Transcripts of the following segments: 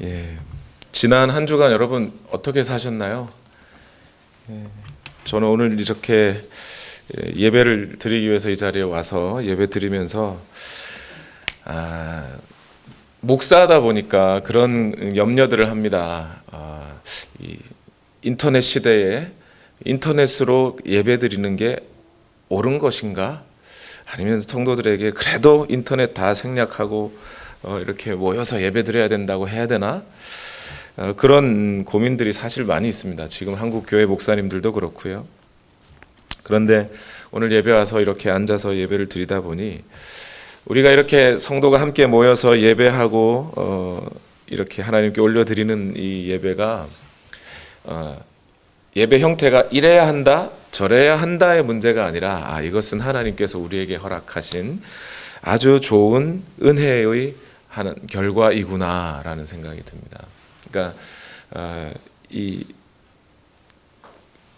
예, 지난 한 주간 여러분 어떻게 사셨나요? 저는 오늘 이렇게 예배를 드리기 위해서 이 자리에 와서 예배 드리면서 목사하다 보니까 그런 염려들을 합니다. 이 인터넷 시대에 인터넷으로 예배 드리는 게 옳은 것인가? 아니면 성도들에게 그래도 인터넷 다 생략하고 이렇게 모여서 예배 드려야 된다고 해야 되나? 그런 고민들이 사실 많이 있습니다. 지금 한국 교회 목사님들도 그렇고요. 그런데 오늘 예배 와서 이렇게 앉아서 예배를 드리다 보니 우리가 이렇게 성도가 함께 모여서 예배하고 이렇게 하나님께 올려드리는 이 예배가 예배 형태가 이래야 한다, 저래야 한다의 문제가 아니라 이것은 하나님께서 우리에게 허락하신 아주 좋은 은혜의 하는 결과이구나라는 생각이 듭니다. 그러니까 이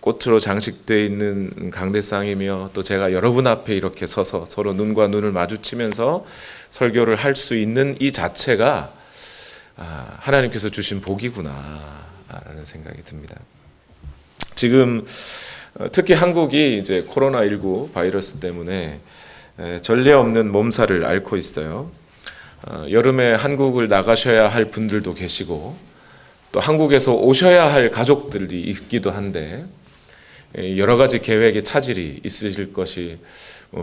꽃으로 장식되어 있는 강대상이며 또 제가 여러분 앞에 이렇게 서서 서로 눈과 눈을 마주치면서 설교를 할 수 있는 이 자체가 하나님께서 주신 복이구나라는 생각이 듭니다. 지금 특히 한국이 이제 코로나19 바이러스 때문에 전례 없는 몸살을 앓고 있어요. 여름에 한국을 나가셔야 할 분들도 계시고 또 한국에서 오셔야 할 가족들이 있기도 한데 여러 가지 계획에 차질이 있으실 것이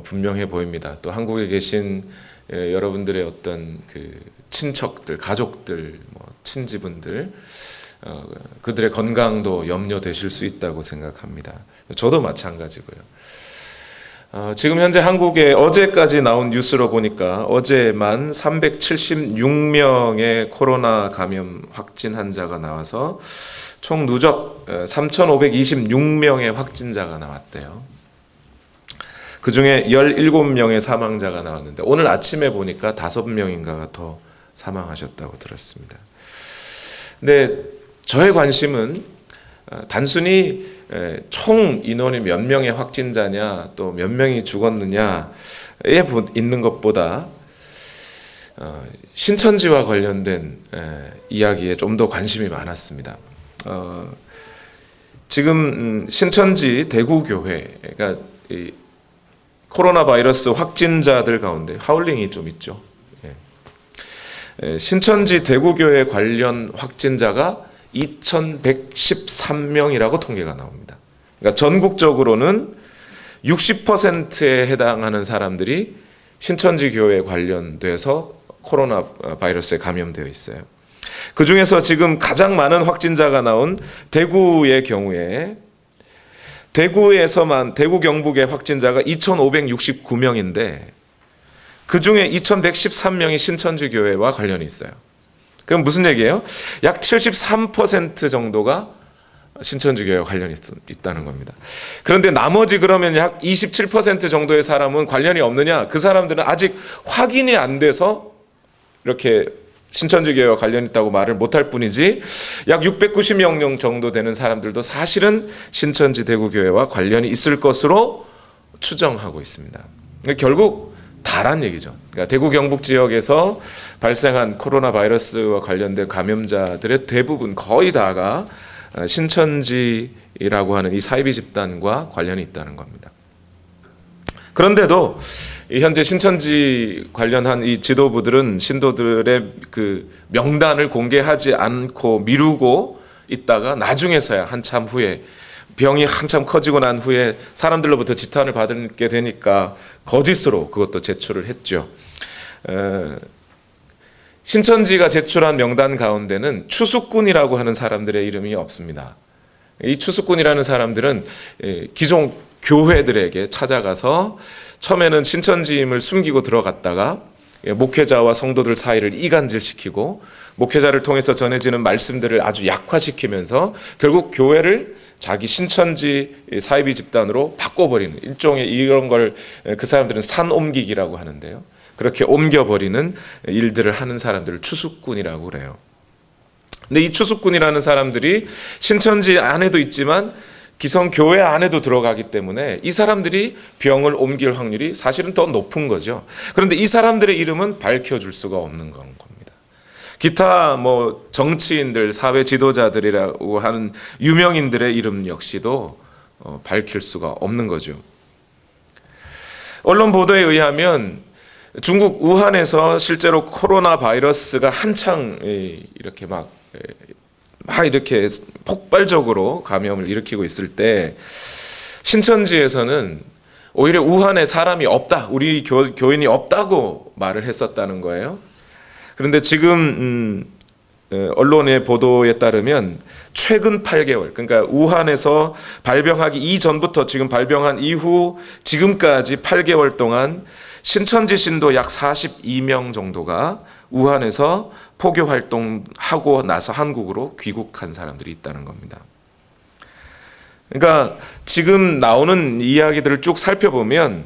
분명해 보입니다. 또 한국에 계신 여러분들의 어떤 그 친척들, 가족들, 친지분들 그들의 건강도 염려되실 수 있다고 생각합니다. 저도 마찬가지고요. 지금 현재 한국에 어제까지 나온 뉴스로 보니까 어제만 376명의 코로나 감염 확진 환자가 나와서 총 누적 3,526명의 확진자가 나왔대요. 그중에 17명의 사망자가 나왔는데 오늘 아침에 보니까 5명인가가 더 사망하셨다고 들었습니다. 근데 저의 관심은 단순히 총 인원이 몇 명의 확진자냐 또 몇 명이 죽었느냐에 있는 것보다 신천지와 관련된 이야기에 좀 더 관심이 많았습니다. 지금 신천지 대구교회, 그러니까 이 코로나 바이러스 확진자들 가운데 하울링이 좀 있죠. 신천지 대구교회 관련 확진자가 2,113명이라고 통계가 나옵니다. 그러니까 전국적으로는 60%에 해당하는 사람들이 신천지 교회에 관련돼서 코로나 바이러스에 감염되어 있어요. 그 중에서 지금 가장 많은 확진자가 나온 대구의 경우에 대구에서만 대구 경북의 확진자가 2,569명인데 그 중에 2,113명이 신천지 교회와 관련이 있어요. 그럼 무슨 얘기예요? 약 73% 정도가 신천지 교회와 관련이 있다는 겁니다. 그런데 나머지 그러면 약 27% 정도의 사람은 관련이 없느냐? 그 사람들은 아직 확인이 안 돼서 이렇게 신천지 교회와 관련이 있다고 말을 못할 뿐이지 약 690명 정도 되는 사람들도 사실은 신천지 대구교회와 관련이 있을 것으로 추정하고 있습니다. 결국 다란 얘기죠. 그러니까 대구 경북 지역에서 발생한 코로나 바이러스와 관련된 감염자들의 대부분 거의 다가 신천지라고 하는 이 사이비 집단과 관련이 있다는 겁니다. 그런데도 현재 신천지 관련한 이 지도부들은 신도들의 그 명단을 공개하지 않고 미루고 있다가 나중에서야 한참 후에 병이 한참 커지고 난 후에 사람들로부터 지탄을 받게 되니까 거짓으로 그것도 제출을 했죠. 신천지가 제출한 명단 가운데는 추수꾼이라고 하는 사람들의 이름이 없습니다. 이 추수꾼이라는 사람들은 기존 교회들에게 찾아가서 처음에는 신천지임을 숨기고 들어갔다가 목회자와 성도들 사이를 이간질시키고 목회자를 통해서 전해지는 말씀들을 아주 약화시키면서 결국 교회를 자기 신천지 사이비 집단으로 바꿔버리는 일종의 이런 걸 그 사람들은 산옮기기라고 하는데요. 그렇게 옮겨버리는 일들을 하는 사람들을 추수꾼이라고 그래요. 근데 이 추수꾼이라는 사람들이 신천지 안에도 있지만 기성 교회 안에도 들어가기 때문에 이 사람들이 병을 옮길 확률이 사실은 더 높은 거죠. 그런데 이 사람들의 이름은 밝혀줄 수가 없는 겁니다. 기타 뭐 정치인들, 사회 지도자들이라고 하는 유명인들의 이름 역시도 밝힐 수가 없는 거죠. 언론 보도에 의하면 중국 우한에서 실제로 코로나 바이러스가 한창 이렇게 막 이렇게 폭발적으로 감염을 일으키고 있을 때 신천지에서는 오히려 우한에 사람이 없다, 우리 교인이 없다고 말을 했었다는 거예요. 그런데 지금 언론의 보도에 따르면 최근 8개월, 그러니까 우한에서 발병하기 이전부터 지금 발병한 이후 지금까지 8개월 동안 신천지 신도 약 42명 정도가 우한에서 포교 활동하고 나서 한국으로 귀국한 사람들이 있다는 겁니다. 그러니까 지금 나오는 이야기들을 쭉 살펴보면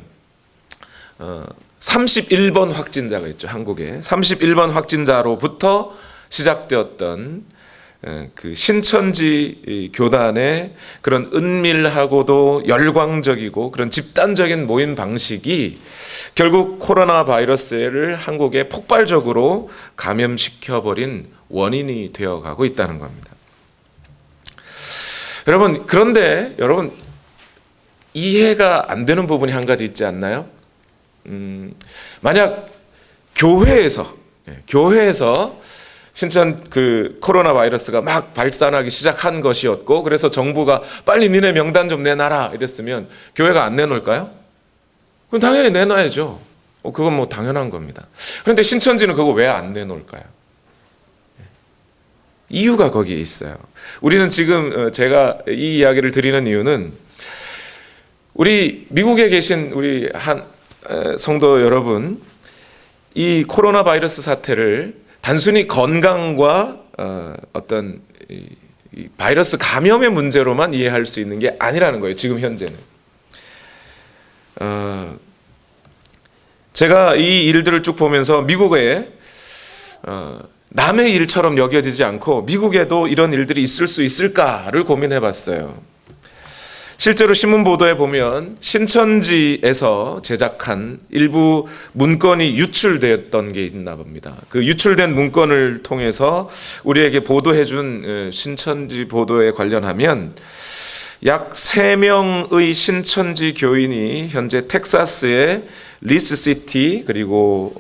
31번 확진자가 있죠. 한국에 31번 확진자로부터 시작되었던 그 신천지 교단의 그런 은밀하고도 열광적이고 그런 집단적인 모임 방식이 결국 코로나 바이러스를 한국에 폭발적으로 감염시켜버린 원인이 되어가고 있다는 겁니다. 여러분, 그런데 여러분 이해가 안 되는 부분이 한 가지 있지 않나요? 만약 교회에서 신천 그 코로나 바이러스가 막 발산하기 시작한 것이었고, 그래서 정부가 빨리 니네 명단 좀 내놔라 이랬으면 교회가 안 내놓을까요? 그럼 당연히 내놔야죠. 그건 뭐 당연한 겁니다. 그런데 신천지는 그거 왜 안 내놓을까요? 이유가 거기에 있어요. 우리는 지금 제가 이 이야기를 드리는 이유는 우리 미국에 계신 우리 한 성도 여러분, 이 코로나 바이러스 사태를 단순히 건강과 어떤 이 바이러스 감염의 문제로만 이해할 수 있는 게 아니라는 거예요. 지금 현재는. 제가 이 일들을 쭉 보면서 미국에 남의 일처럼 여겨지지 않고 미국에도 이런 일들이 있을 수 있을까를 고민해 봤어요. 실제로 신문 보도에 보면 신천지에서 제작한 일부 문건이 유출되었던 게 있나 봅니다. 그 유출된 문건을 통해서 우리에게 보도해 준 신천지 보도에 관련하면 약 3명의 신천지 교인이 현재 텍사스의 리스시티, 그리고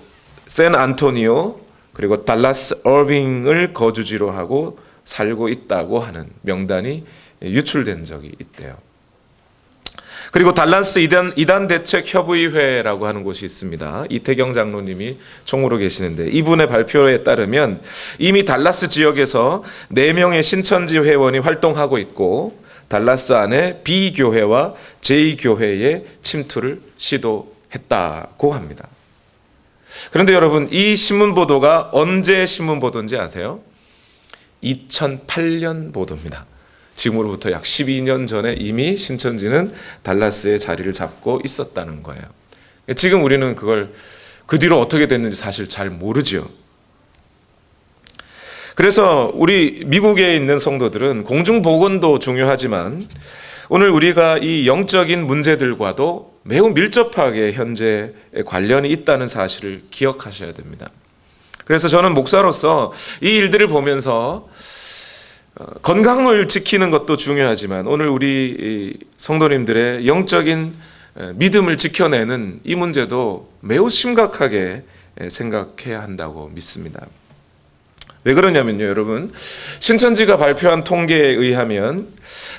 샌안토니오, 그리고 달라스 어빙을 거주지로 하고 살고 있다고 하는 명단이 유출된 적이 있대요. 그리고 달라스 이단 대책 협의회라고 하는 곳이 있습니다. 이태경 장로님이 총무로 계시는데 이분의 발표에 따르면 이미 달라스 지역에서 4명의 신천지 회원이 활동하고 있고 달라스 안에 B교회와 J교회의 침투를 시도했다고 합니다. 그런데 여러분, 이 신문 보도가 언제 신문 보도인지 아세요? 2008년 보도입니다. 지금으로부터 약 12년 전에 이미 신천지는 달라스에 자리를 잡고 있었다는 거예요. 지금 우리는 그걸 그 뒤로 어떻게 됐는지 사실 잘 모르죠. 그래서 우리 미국에 있는 성도들은 공중보건도 중요하지만 오늘 우리가 이 영적인 문제들과도 매우 밀접하게 현재 관련이 있다는 사실을 기억하셔야 됩니다. 그래서 저는 목사로서 이 일들을 보면서 건강을 지키는 것도 중요하지만 오늘 우리 성도님들의 영적인 믿음을 지켜내는 이 문제도 매우 심각하게 생각해야 한다고 믿습니다. 왜 그러냐면요, 여러분, 신천지가 발표한 통계에 의하면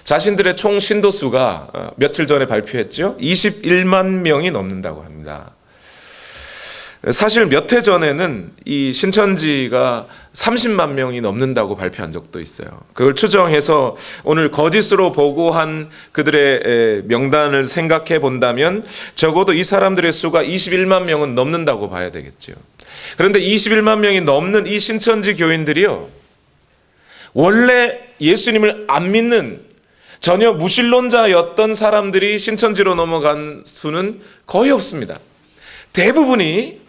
자신들의 총 신도 수가 며칠 전에 발표했죠. 21만 명이 넘는다고 합니다. 사실 몇 해 전에는 이 신천지가 30만 명이 넘는다고 발표한 적도 있어요. 그걸 추정해서 오늘 거짓으로 보고한 그들의 명단을 생각해 본다면 적어도 이 사람들의 수가 21만 명은 넘는다고 봐야 되겠죠. 그런데 21만 명이 넘는 이 신천지 교인들이요, 원래 예수님을 안 믿는 전혀 무신론자였던 사람들이 신천지로 넘어간 수는 거의 없습니다. 대부분이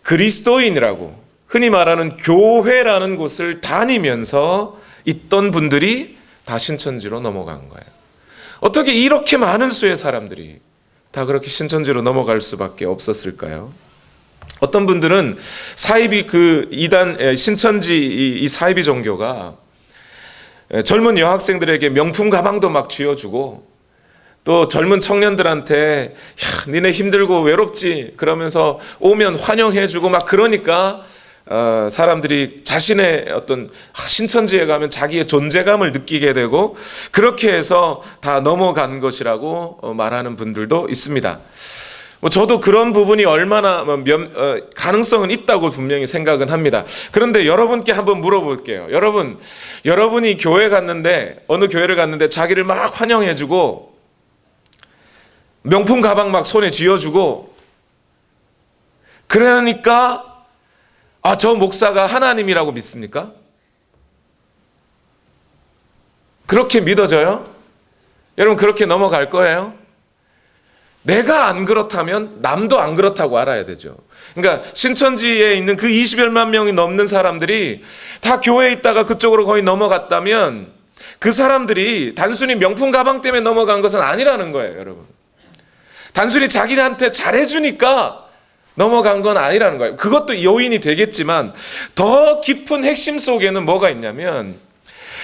그리스도인이라고 흔히 말하는 교회라는 곳을 다니면서 있던 분들이 다 신천지로 넘어간 거예요. 어떻게 이렇게 많은 수의 사람들이 다 그렇게 신천지로 넘어갈 수밖에 없었을까요? 어떤 분들은 사이비 그 이단 신천지 이 사이비 종교가 젊은 여학생들에게 명품 가방도 막 쥐어주고 또 젊은 청년들한테 야, 니네 힘들고 외롭지 그러면서 오면 환영해주고 막 그러니까 사람들이 자신의 어떤 신천지에 가면 자기의 존재감을 느끼게 되고 그렇게 해서 다 넘어간 것이라고 말하는 분들도 있습니다. 저도 그런 부분이 얼마나 가능성은 있다고 분명히 생각은 합니다. 그런데 여러분께 한번 물어볼게요. 여러분이 교회 갔는데 어느 교회를 갔는데 자기를 막 환영해주고 명품 가방 막 손에 쥐어주고 그러니까 저 목사가 하나님이라고 믿습니까? 그렇게 믿어져요? 여러분 그렇게 넘어갈 거예요? 내가 안 그렇다면 남도 안 그렇다고 알아야 되죠. 그러니까 신천지에 있는 그 20여만 명이 넘는 사람들이 다 교회에 있다가 그쪽으로 거의 넘어갔다면 그 사람들이 단순히 명품 가방 때문에 넘어간 것은 아니라는 거예요, 여러분. 단순히 자기한테 잘해주니까 넘어간 건 아니라는 거예요. 그것도 요인이 되겠지만 더 깊은 핵심 속에는 뭐가 있냐면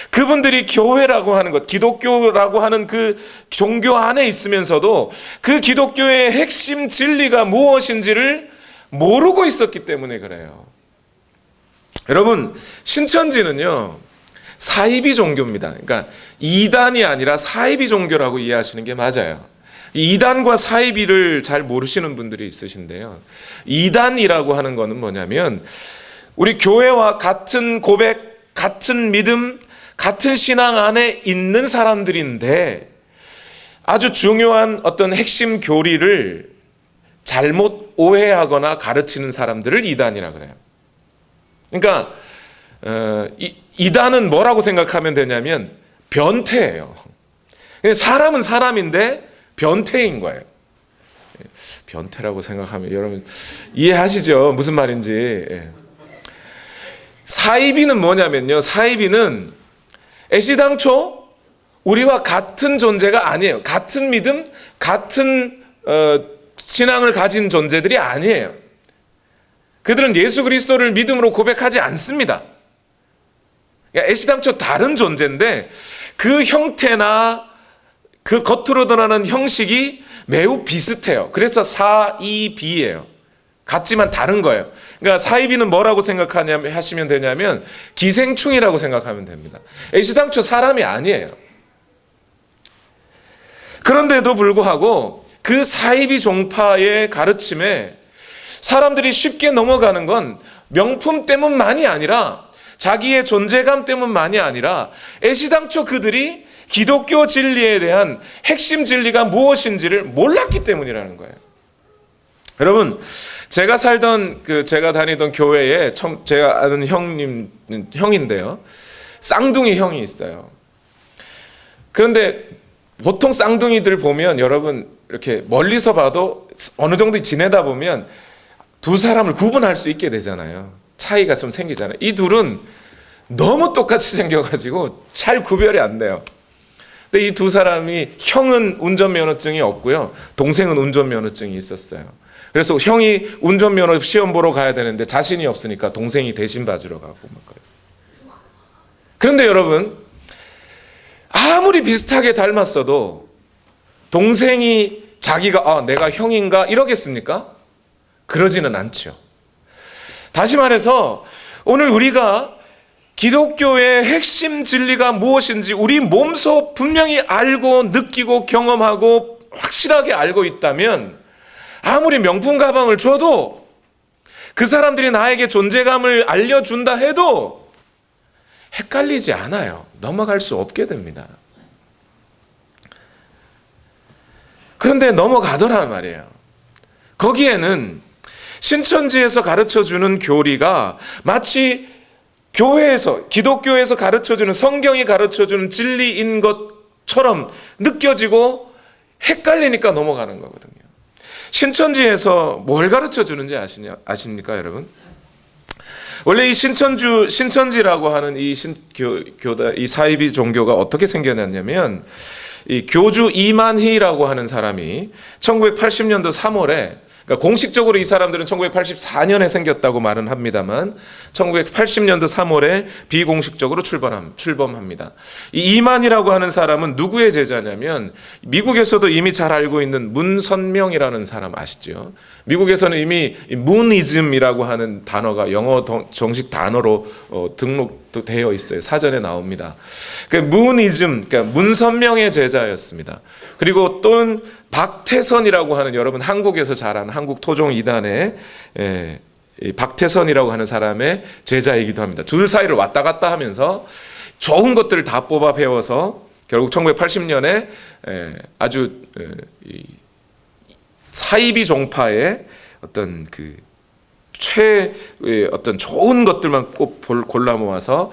그분들이 교회라고 하는 것, 기독교라고 하는 그 종교 안에 있으면서도 그 기독교의 핵심 진리가 무엇인지를 모르고 있었기 때문에 그래요. 여러분, 신천지는요, 사이비 종교입니다. 그러니까 이단이 아니라 사이비 종교라고 이해하시는 게 맞아요. 이단과 사이비를 잘 모르시는 분들이 있으신데요. 이단이라고 하는 거는 뭐냐면 우리 교회와 같은 고백, 같은 믿음, 같은 신앙 안에 있는 사람들인데 아주 중요한 어떤 핵심 교리를 잘못 오해하거나 가르치는 사람들을 이단이라 그래요. 그러니까 이단은 뭐라고 생각하면 되냐면 변태예요. 사람은 사람인데 변태인 거예요. 변태라고 생각하면 여러분 이해하시죠? 무슨 말인지. 사이비는 뭐냐면요. 사이비는 애시당초 우리와 같은 존재가 아니에요. 같은 믿음, 같은 신앙을 가진 존재들이 아니에요. 그들은 예수 그리스도를 믿음으로 고백하지 않습니다. 애시당초 다른 존재인데 그 형태나 그 겉으로 드러나는 형식이 매우 비슷해요. 그래서 사이비예요. 같지만 다른 거예요. 그러니까 사이비는 뭐라고 하시면 되냐면 기생충이라고 생각하면 됩니다. 애시당초 사람이 아니에요. 그런데도 불구하고 그 사이비 종파의 가르침에 사람들이 쉽게 넘어가는 건 명품 때문만이 아니라 자기의 존재감 때문만이 아니라 애시당초 그들이 기독교 진리에 대한 핵심 진리가 무엇인지를 몰랐기 때문이라는 거예요. 여러분, 제가 다니던 교회에 제가 아는 형인데요. 쌍둥이 형이 있어요. 그런데 보통 쌍둥이들 보면 여러분 이렇게 멀리서 봐도 어느 정도 지내다 보면 두 사람을 구분할 수 있게 되잖아요. 차이가 좀 생기잖아요. 이 둘은 너무 똑같이 생겨가지고 잘 구별이 안 돼요. 근데 이 두 사람이 형은 운전면허증이 없고요. 동생은 운전면허증이 있었어요. 그래서 형이 운전면허 시험 보러 가야 되는데 자신이 없으니까 동생이 대신 봐주러 가고 막 그랬어요. 그런데 여러분, 아무리 비슷하게 닮았어도 동생이 자기가 내가 형인가 이러겠습니까? 그러지는 않죠. 다시 말해서 오늘 우리가 기독교의 핵심 진리가 무엇인지 우리 몸소 분명히 알고 느끼고 경험하고 확실하게 알고 있다면 아무리 명품 가방을 줘도 그 사람들이 나에게 존재감을 알려준다 해도 헷갈리지 않아요. 넘어갈 수 없게 됩니다. 그런데 넘어가더란 말이에요. 거기에는 신천지에서 가르쳐주는 교리가 마치 교회에서, 기독교에서 가르쳐주는, 성경이 가르쳐주는 진리인 것처럼 느껴지고 헷갈리니까 넘어가는 거거든요. 신천지에서 뭘 가르쳐주는지 아십니까, 여러분? 원래 이 신천지라고 하는 이 이 사이비 종교가 어떻게 생겨났냐면, 이 교주 이만희라고 하는 사람이 1980년도 3월에 그러니까 공식적으로 이 사람들은 1984년에 생겼다고 말은 합니다만 1980년도 3월에 비공식적으로 출범합니다. 이 이만희라고 하는 사람은 누구의 제자냐면 미국에서도 이미 잘 알고 있는 문선명이라는 사람 아시죠? 미국에서는 이미 문이즘이라고 하는 단어가 영어 정식 단어로 등록도 되어 있어요. 사전에 나옵니다. 그 문이즘, 그러니까 문선명의 제자였습니다. 그리고 또는 박태선이라고 하는, 여러분 한국에서 잘 아는 한국 토종 이단의 박태선이라고 하는 사람의 제자이기도 합니다. 둘 사이를 왔다 갔다 하면서 좋은 것들을 다 뽑아 배워서 결국 1980년에 아주 사이비 종파의 어떤 그 어떤 좋은 것들만 꼭 골라 모아서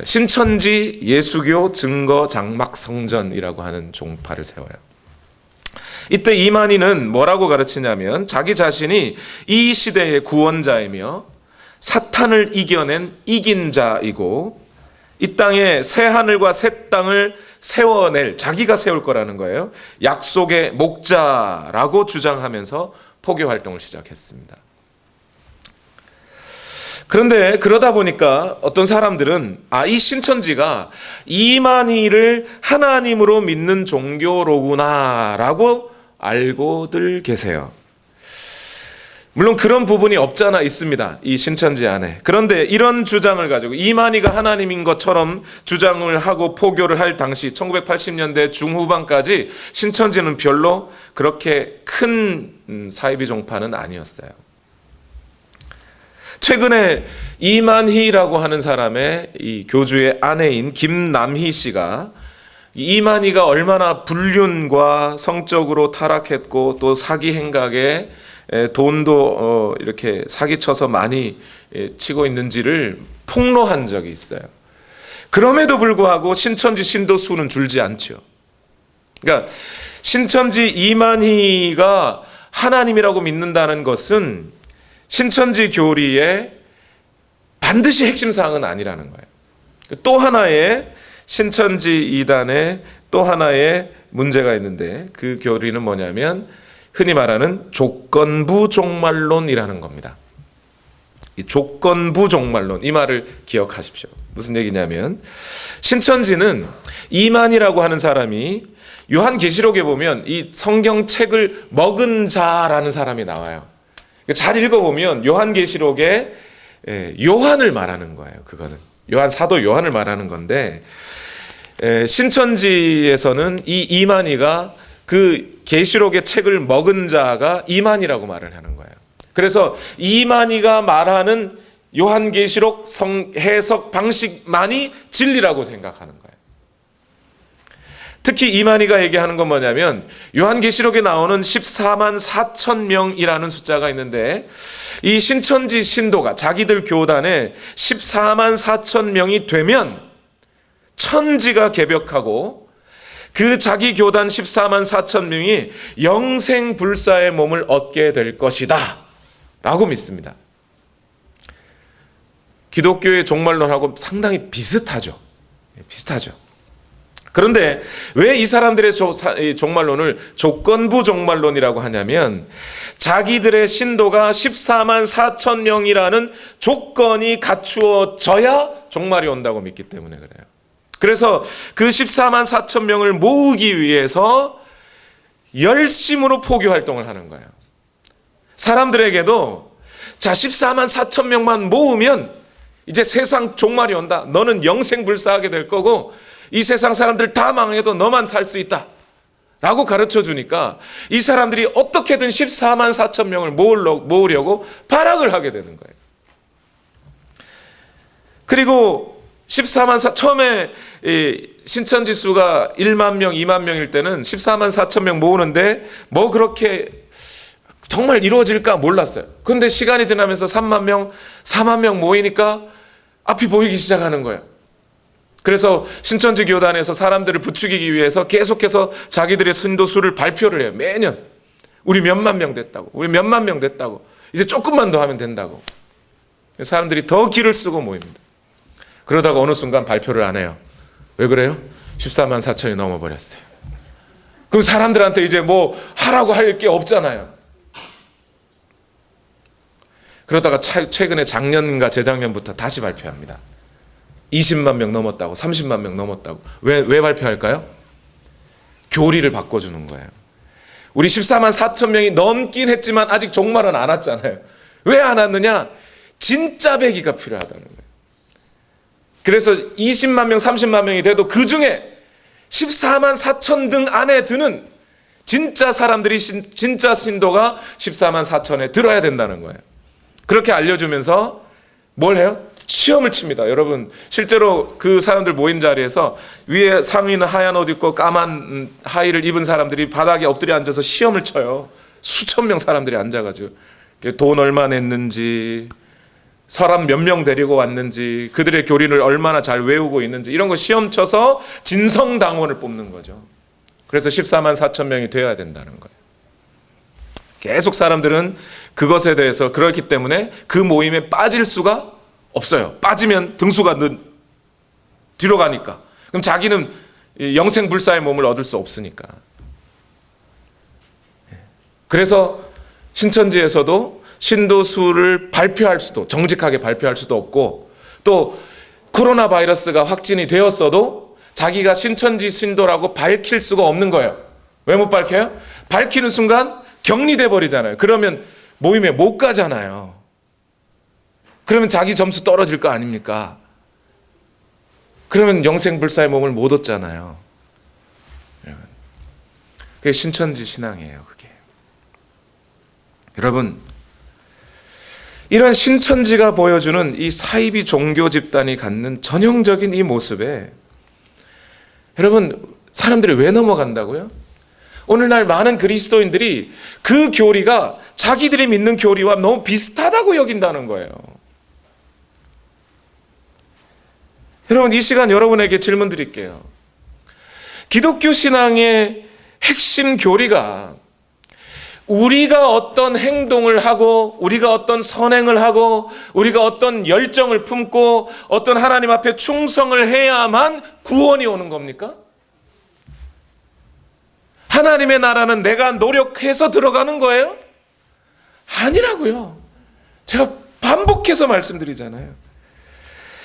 신천지 예수교 증거 장막 성전이라고 하는 종파를 세워요. 이때 이만희는 뭐라고 가르치냐면 자기 자신이 이 시대의 구원자이며 사탄을 이겨낸 이긴 자이고 이 땅에 새 하늘과 새 땅을 세워낼, 자기가 세울 거라는 거예요. 약속의 목자라고 주장하면서 포교 활동을 시작했습니다. 그런데 그러다 보니까 어떤 사람들은 이 신천지가 이만희를 하나님으로 믿는 종교로구나라고 알고들 계세요. 물론 그런 부분이 없잖아 있습니다. 이 신천지 안에. 그런데 이런 주장을 가지고 이만희가 하나님인 것처럼 주장을 하고 포교를 할 당시 1980년대 중후반까지 신천지는 별로 그렇게 큰 사이비 종파는 아니었어요. 최근에 이만희라고 하는 사람의 이 교주의 아내인 김남희 씨가 이만희가 얼마나 불륜과 성적으로 타락했고 또 사기 행각에 돈도 이렇게 사기쳐서 많이 치고 있는지를 폭로한 적이 있어요. 그럼에도 불구하고 신천지 신도 수는 줄지 않죠. 그러니까 신천지 이만희가 하나님이라고 믿는다는 것은 신천지 교리의 반드시 핵심 사항은 아니라는 거예요. 또 하나의 신천지 이단의 또 하나의 문제가 있는데 그 교리는 뭐냐면 흔히 말하는 조건부 종말론이라는 겁니다. 이 조건부 종말론, 이 말을 기억하십시오. 무슨 얘기냐면 신천지는 이만희라고 하는 사람이 요한계시록에 보면 이 성경책을 먹은 자라는 사람이 나와요. 잘 읽어보면 요한계시록에 요한을 말하는 거예요. 그거는 요한 사도 요한을 말하는 건데 신천지에서는 이 이만희가 그 계시록의 책을 먹은 자가 이만희라고 말을 하는 거예요. 그래서 이만희가 말하는 요한계시록 해석 방식만이 진리라고 생각하는 거예요. 특히 이만희가 얘기하는 건 뭐냐면 요한계시록에 나오는 14만 4천 명이라는 숫자가 있는데 이 신천지 신도가 자기들 교단에 14만 4천 명이 되면 천지가 개벽하고 그 자기 교단 14만 4천 명이 영생불사의 몸을 얻게 될 것이다 라고 믿습니다. 기독교의 종말론하고 상당히 비슷하죠. 그런데 왜 이 사람들의 종말론을 조건부 종말론이라고 하냐면 자기들의 신도가 14만 4천 명이라는 조건이 갖추어져야 종말이 온다고 믿기 때문에 그래요. 그래서 그 14만 4천 명을 모으기 위해서 열심으로 포교 활동을 하는 거예요. 사람들에게도 자 14만 4천 명만 모으면 이제 세상 종말이 온다. 너는 영생불사하게 될 거고 이 세상 사람들 다 망해도 너만 살 수 있다 라고 가르쳐 주니까 이 사람들이 어떻게든 14만 4천 명을 모으려고 발악을 하게 되는 거예요. 그리고 14만 4 처음에 신천지 수가 1만 명, 2만 명일 때는 14만 4천 명 모으는데 뭐 그렇게 정말 이루어질까 몰랐어요. 그런데 시간이 지나면서 3만 명, 4만 명 모이니까 앞이 보이기 시작하는 거예요. 그래서 신천지 교단에서 사람들을 부추기기 위해서 계속해서 자기들의 신도 수를 발표를 해요. 매년 우리 몇만 명 됐다고, 우리 몇만 명 됐다고, 이제 조금만 더 하면 된다고. 사람들이 더 기를 쓰고 모입니다. 그러다가 어느 순간 발표를 안 해요. 왜 그래요? 14만 4천이 넘어버렸어요. 그럼 사람들한테 이제 뭐 하라고 할 게 없잖아요. 그러다가 최근에 작년인가 재작년부터 다시 발표합니다. 20만 명 넘었다고, 30만 명 넘었다고. 왜 발표할까요? 교리를 바꿔주는 거예요. 우리 14만 4천 명이 넘긴 했지만 아직 종말은 안 왔잖아요. 왜 안 왔느냐? 진짜 배기가 필요하다는 거예요. 그래서 20만 명, 30만 명이 돼도 그 중에 14만 4천 등 안에 드는 진짜 사람들이 진짜 신도가 14만 4천에 들어야 된다는 거예요. 그렇게 알려주면서 뭘 해요? 시험을 칩니다. 여러분 실제로 그 사람들 모인 자리에서 위에 상의는 하얀 옷 입고 까만 하의를 입은 사람들이 바닥에 엎드려 앉아서 시험을 쳐요. 수천 명 사람들이 앉아가지고 돈 얼마 냈는지, 사람 몇 명 데리고 왔는지, 그들의 교리를 얼마나 잘 외우고 있는지 이런 거 시험 쳐서 진성당원을 뽑는 거죠. 그래서 14만 4천 명이 되어야 된다는 거예요. 계속 사람들은 그것에 대해서 그렇기 때문에 그 모임에 빠질 수가 없어요. 빠지면 등수가 뒤로 가니까. 그럼 자기는 영생불사의 몸을 얻을 수 없으니까. 그래서 신천지에서도 신도수를 발표할 수도, 정직하게 발표할 수도 없고, 또 코로나 바이러스가 확진이 되었어도 자기가 신천지 신도라고 밝힐 수가 없는 거예요. 왜 못 밝혀요? 밝히는 순간 격리돼 버리잖아요. 그러면 모임에 못 가잖아요. 그러면 자기 점수 떨어질 거 아닙니까? 그러면 영생불사의 몸을 못 얻잖아요. 그게 신천지 신앙이에요. 그게. 여러분, 이런 신천지가 보여주는 이 사이비 종교 집단이 갖는 전형적인 이 모습에 여러분, 사람들이 왜 넘어간다고요? 오늘날 많은 그리스도인들이 그 교리가 자기들이 믿는 교리와 너무 비슷하다고 여긴다는 거예요. 여러분, 이 시간 여러분에게 질문 드릴게요. 기독교 신앙의 핵심 교리가 우리가 어떤 행동을 하고, 우리가 어떤 선행을 하고, 우리가 어떤 열정을 품고 어떤 하나님 앞에 충성을 해야만 구원이 오는 겁니까? 하나님의 나라는 내가 노력해서 들어가는 거예요? 아니라고요. 제가 반복해서 말씀드리잖아요.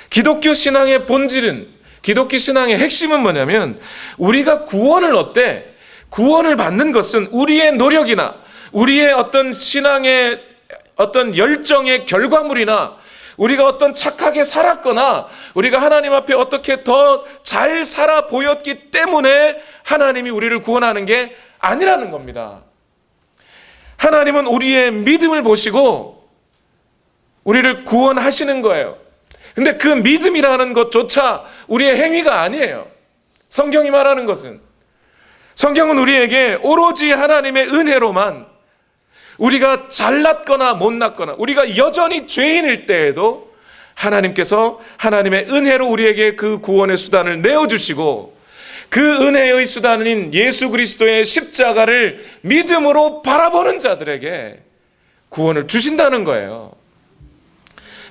기독교 신앙의 본질은, 기독교 신앙의 핵심은 뭐냐면 우리가 구원을 얻되, 구원을 받는 것은 우리의 노력이나 우리의 어떤 신앙의 어떤 열정의 결과물이나 우리가 어떤 착하게 살았거나 우리가 하나님 앞에 어떻게 더 잘 살아 보였기 때문에 하나님이 우리를 구원하는 게 아니라는 겁니다. 하나님은 우리의 믿음을 보시고 우리를 구원하시는 거예요. 근데 그 믿음이라는 것조차 우리의 행위가 아니에요. 성경이 말하는 것은, 성경은 우리에게 오로지 하나님의 은혜로만, 우리가 잘났거나 못났거나 우리가 여전히 죄인일 때에도 하나님께서 하나님의 은혜로 우리에게 그 구원의 수단을 내어주시고, 그 은혜의 수단인 예수 그리스도의 십자가를 믿음으로 바라보는 자들에게 구원을 주신다는 거예요.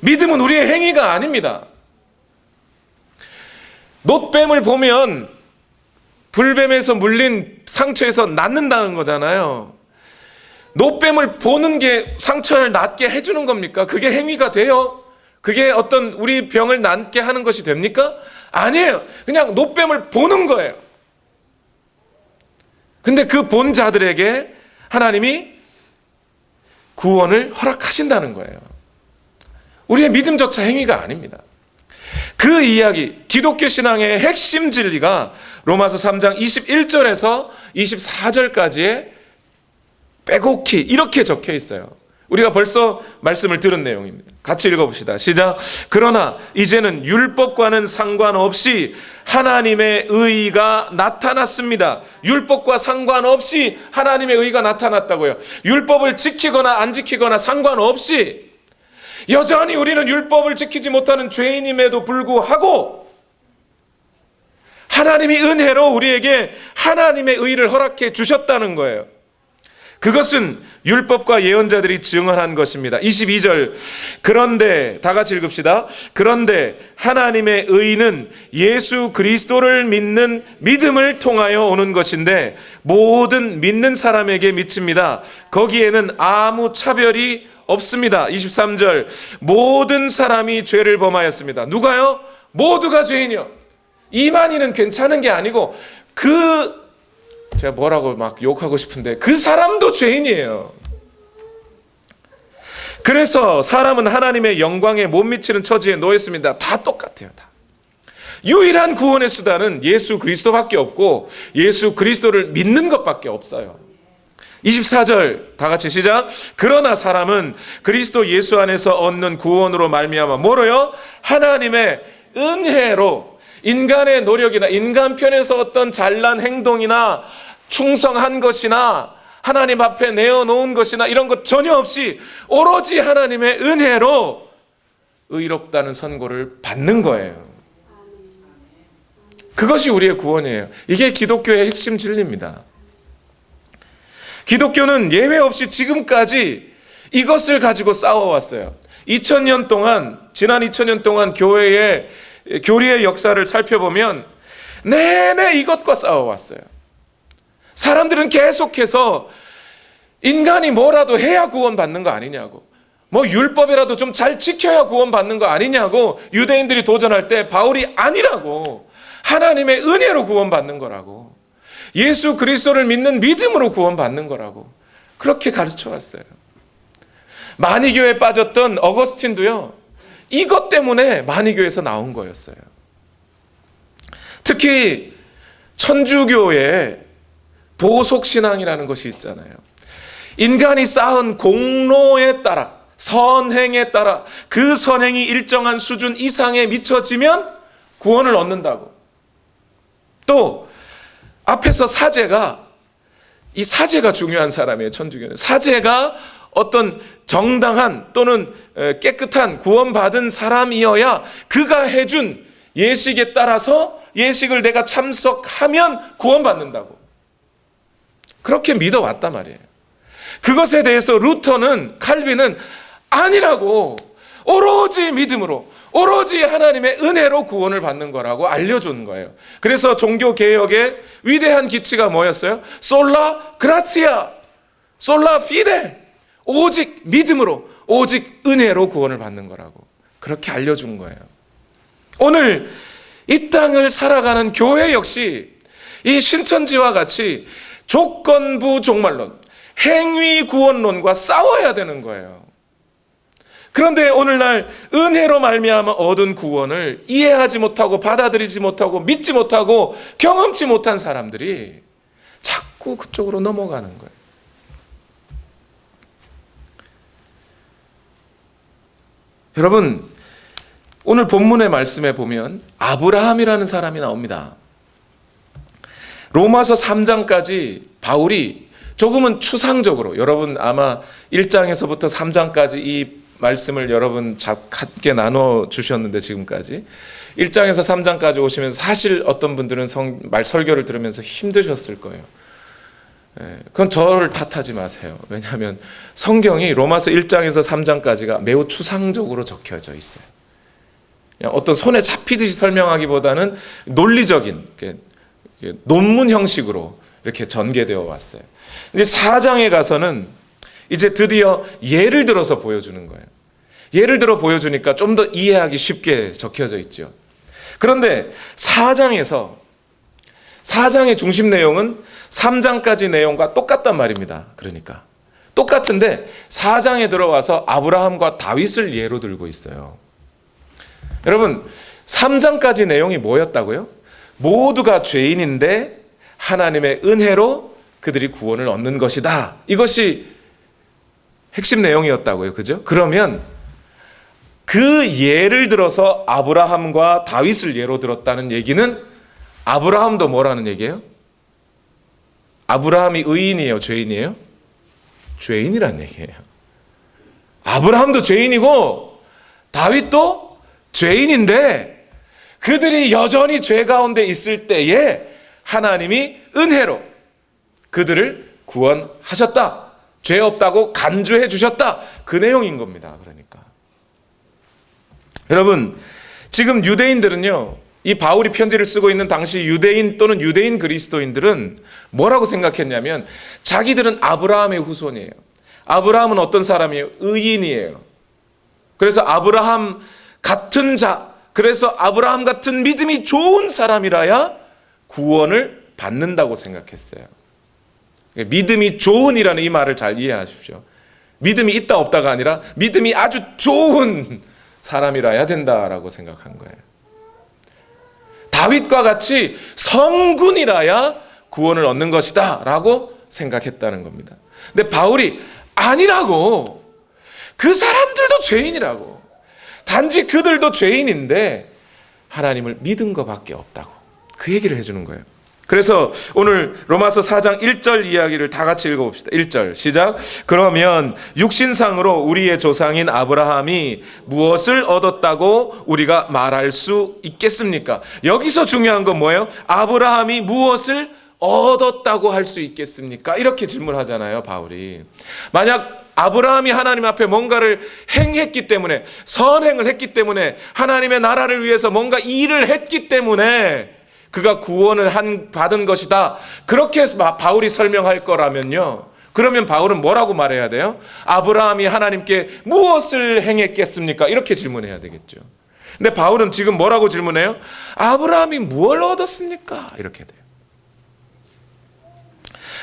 믿음은 우리의 행위가 아닙니다. 놋뱀을 보면 불뱀에서 물린 상처에서 낫는다는 거잖아요. 놋뱀을 보는 게 상처를 낫게 해주는 겁니까? 그게 행위가 돼요? 그게 어떤 우리 병을 낫게 하는 것이 됩니까? 아니에요. 그냥 놋뱀을 보는 거예요. 근데 그 본 자들에게 하나님이 구원을 허락하신다는 거예요. 우리의 믿음조차 행위가 아닙니다. 그 이야기, 기독교 신앙의 핵심 진리가 로마서 3장 21절에서 24절까지에 빼곡히 이렇게 적혀 있어요. 우리가 벌써 말씀을 들은 내용입니다. 같이 읽어봅시다. 시작. 그러나 이제는 율법과는 상관없이 하나님의 의가 나타났습니다. 율법과 상관없이 하나님의 의가 나타났다고요. 율법을 지키거나 안 지키거나 상관없이 여전히 우리는 율법을 지키지 못하는 죄인임에도 불구하고 하나님이 은혜로 우리에게 하나님의 의를 허락해 주셨다는 거예요. 그것은 율법과 예언자들이 증언한 것입니다. 22절. 그런데 다 같이 읽읍시다. 그런데 하나님의 의는 예수 그리스도를 믿는 믿음을 통하여 오는 것인데 모든 믿는 사람에게 미칩니다. 거기에는 아무 차별이 없습니다. 23절 모든 사람이 죄를 범하였습니다. 누가요? 모두가 죄인이요. 이만희는 괜찮은 게 아니고 제가 뭐라고 막 욕하고 싶은데 그 사람도 죄인이에요. 그래서 사람은 하나님의 영광에 못 미치는 처지에 놓였습니다. 다 똑같아요. 다. 유일한 구원의 수단은 예수 그리스도밖에 없고 예수 그리스도를 믿는 것밖에 없어요. 24절 다 같이 시작. 그러나 사람은 그리스도 예수 안에서 얻는 구원으로 말미암아 뭐로요? 하나님의 은혜로, 인간의 노력이나 인간 편에서 어떤 잘난 행동이나 충성한 것이나 하나님 앞에 내어놓은 것이나 이런 것 전혀 없이 오로지 하나님의 은혜로 의롭다는 선고를 받는 거예요. 그것이 우리의 구원이에요. 이게 기독교의 핵심 진리입니다. 기독교는 예외 없이 지금까지 이것을 가지고 싸워왔어요. 2000년 동안, 지난 2000년 동안 교회의 교리의 역사를 살펴보면 내내 이것과 싸워왔어요. 사람들은 계속해서 인간이 뭐라도 해야 구원받는 거 아니냐고, 뭐 율법이라도 좀 잘 지켜야 구원받는 거 아니냐고 유대인들이 도전할 때 바울이 아니라고, 하나님의 은혜로 구원받는 거라고, 예수 그리스도를 믿는 믿음으로 구원받는 거라고 그렇게 가르쳐 왔어요. 마니교에 빠졌던 어거스틴도요, 이것 때문에 마니교에서 나온 거였어요. 특히 천주교의 보속신앙이라는 것이 있잖아요. 인간이 쌓은 공로에 따라, 선행에 따라 그 선행이 일정한 수준 이상에 미쳐지면 구원을 얻는다고. 또 앞에서 사제가, 이 사제가 중요한 사람이에요. 천주교는 사제가 어떤 정당한 또는 깨끗한 구원받은 사람이어야 그가 해준 예식에 따라서 예식을 내가 참석하면 구원받는다고 그렇게 믿어왔단 말이에요. 그것에 대해서 루터는, 칼빈은 아니라고, 오로지 믿음으로, 오로지 하나님의 은혜로 구원을 받는 거라고 알려준 거예요. 그래서 종교개혁의 위대한 기치가 뭐였어요? 솔라 그라치아, 솔라 피데, 오직 믿음으로, 오직 은혜로 구원을 받는 거라고 그렇게 알려준 거예요. 오늘 이 땅을 살아가는 교회 역시 이 신천지와 같이 조건부 종말론, 행위 구원론과 싸워야 되는 거예요. 그런데 오늘날 은혜로 말미암아 얻은 구원을 이해하지 못하고 받아들이지 못하고 믿지 못하고 경험치 못한 사람들이 자꾸 그쪽으로 넘어가는 거예요. 여러분, 오늘 본문의 말씀에 보면 아브라함이라는 사람이 나옵니다. 로마서 3장까지 바울이 조금은 추상적으로, 여러분 아마 1장에서부터 3장까지 이 말씀을 여러분 함께 나눠 주셨는데 지금까지 1장에서 3장까지 오시면서 사실 어떤 분들은 설교를 들으면서 힘드셨을 거예요. 그건 저를 탓하지 마세요. 왜냐하면 성경이 로마서 1장에서 3장까지가 매우 추상적으로 적혀져 있어요. 그냥 어떤 손에 잡히듯이 설명하기보다는 논리적인 논문 형식으로 이렇게 전개되어 왔어요. 근데 4장에 가서는 이제 드디어 예를 들어서 보여주는 거예요. 예를 들어 보여주니까 좀 더 이해하기 쉽게 적혀져 있죠. 그런데 4장의 중심 내용은 3장까지 내용과 똑같단 말입니다. 그러니까 똑같은데 4장에 들어와서 아브라함과 다윗을 예로 들고 있어요. 여러분, 3장까지 내용이 뭐였다고요? 모두가 죄인인데 하나님의 은혜로 그들이 구원을 얻는 것이다. 이것이 핵심 내용이었다고요. 그죠? 그러면 그 예를 들어서 아브라함과 다윗을 예로 들었다는 얘기는 아브라함도 뭐라는 얘기예요? 아브라함이 의인이에요? 죄인이에요? 죄인이란 얘기예요. 아브라함도 죄인이고 다윗도 죄인인데 그들이 여전히 죄 가운데 있을 때에 하나님이 은혜로 그들을 구원하셨다. 죄 없다고 간주해 주셨다. 그 내용인 겁니다. 그러니까 여러분, 지금 유대인들은요, 이 바울이 편지를 쓰고 있는 당시 유대인 또는 유대인 그리스도인들은 뭐라고 생각했냐면 자기들은 아브라함의 후손이에요. 아브라함은 어떤 사람이에요? 의인이에요. 그래서 아브라함 같은 자, 그래서 아브라함 같은 믿음이 좋은 사람이라야 구원을 받는다고 생각했어요. 믿음이 좋은이라는 이 말을 잘 이해하십시오. 믿음이 있다 없다가 아니라 믿음이 아주 좋은 사람이라야 된다라고 생각한 거예요. 다윗과 같이 성군이라야 구원을 얻는 것이다 라고 생각했다는 겁니다. 근데 바울이 아니라고, 그 사람들도 죄인이라고, 단지 그들도 죄인인데 하나님을 믿은 것밖에 없다고, 그 얘기를 해주는 거예요. 그래서 오늘 로마서 4장 1절 이야기를 다 같이 읽어봅시다. 1절 시작. 그러면 육신상으로 우리의 조상인 아브라함이 무엇을 얻었다고 우리가 말할 수 있겠습니까? 여기서 중요한 건 뭐예요? 아브라함이 무엇을 얻었다고 할 수 있겠습니까? 이렇게 질문하잖아요, 바울이. 만약 아브라함이 하나님 앞에 뭔가를 행했기 때문에, 선행을 했기 때문에, 하나님의 나라를 위해서 뭔가 일을 했기 때문에 그가 구원을 받은 것이다, 그렇게 해서 바울이 설명할 거라면요, 그러면 바울은 뭐라고 말해야 돼요? 아브라함이 하나님께 무엇을 행했겠습니까? 이렇게 질문해야 되겠죠. 근데 바울은 지금 뭐라고 질문해요? 아브라함이 뭘 얻었습니까? 이렇게 돼요.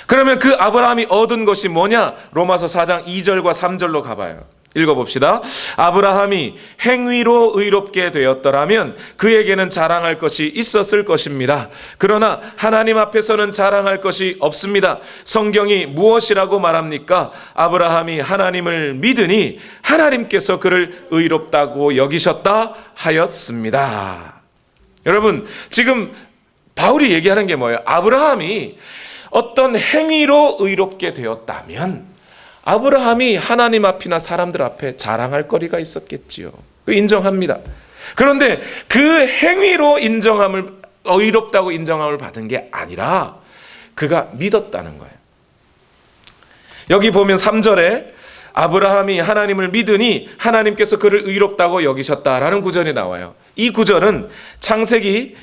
그러면 그 아브라함이 얻은 것이 뭐냐? 로마서 4장 2절과 3절로 가봐요. 읽어봅시다. 아브라함이 행위로 의롭게 되었더라면 그에게는 자랑할 것이 있었을 것입니다. 그러나 하나님 앞에서는 자랑할 것이 없습니다. 성경이 무엇이라고 말합니까? 아브라함이 하나님을 믿으니 하나님께서 그를 의롭다고 여기셨다 하였습니다. 여러분, 지금 바울이 얘기하는 게 뭐예요? 아브라함이 어떤 행위로 의롭게 되었다면 아브라함이 하나님 앞이나 사람들 앞에 자랑할 거리가 있었겠지요. 인정합니다. 그런데 그 행위로 의롭다고 인정함을 받은 게 아니라 그가 믿었다는 거예요. 여기 보면 3절에 아브라함이 하나님을 믿으니 하나님께서 그를 의롭다고 여기셨다라는 구절이 나와요. 이 구절은 창세기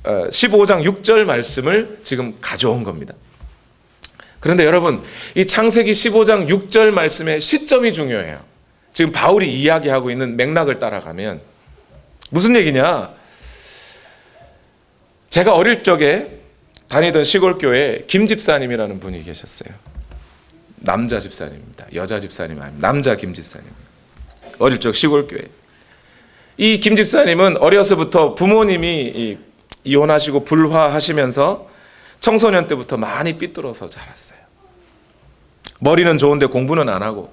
15장 6절 말씀을 지금 가져온 겁니다. 그런데 여러분, 이 창세기 15장 6절 말씀의 시점이 중요해요. 지금 바울이 이야기하고 있는 맥락을 따라가면 무슨 얘기냐? 제가 어릴 적에 다니던 시골교회에 김 집사님이라는 분이 계셨어요. 남자 집사님입니다. 여자 집사님 아닙니다. 남자 김 집사님입니다. 어릴 적 시골교회. 이 김 집사님은 어려서부터 부모님이 이혼하시고 불화하시면서 청소년 때부터 많이 삐뚤어서 자랐어요. 머리는 좋은데 공부는 안 하고,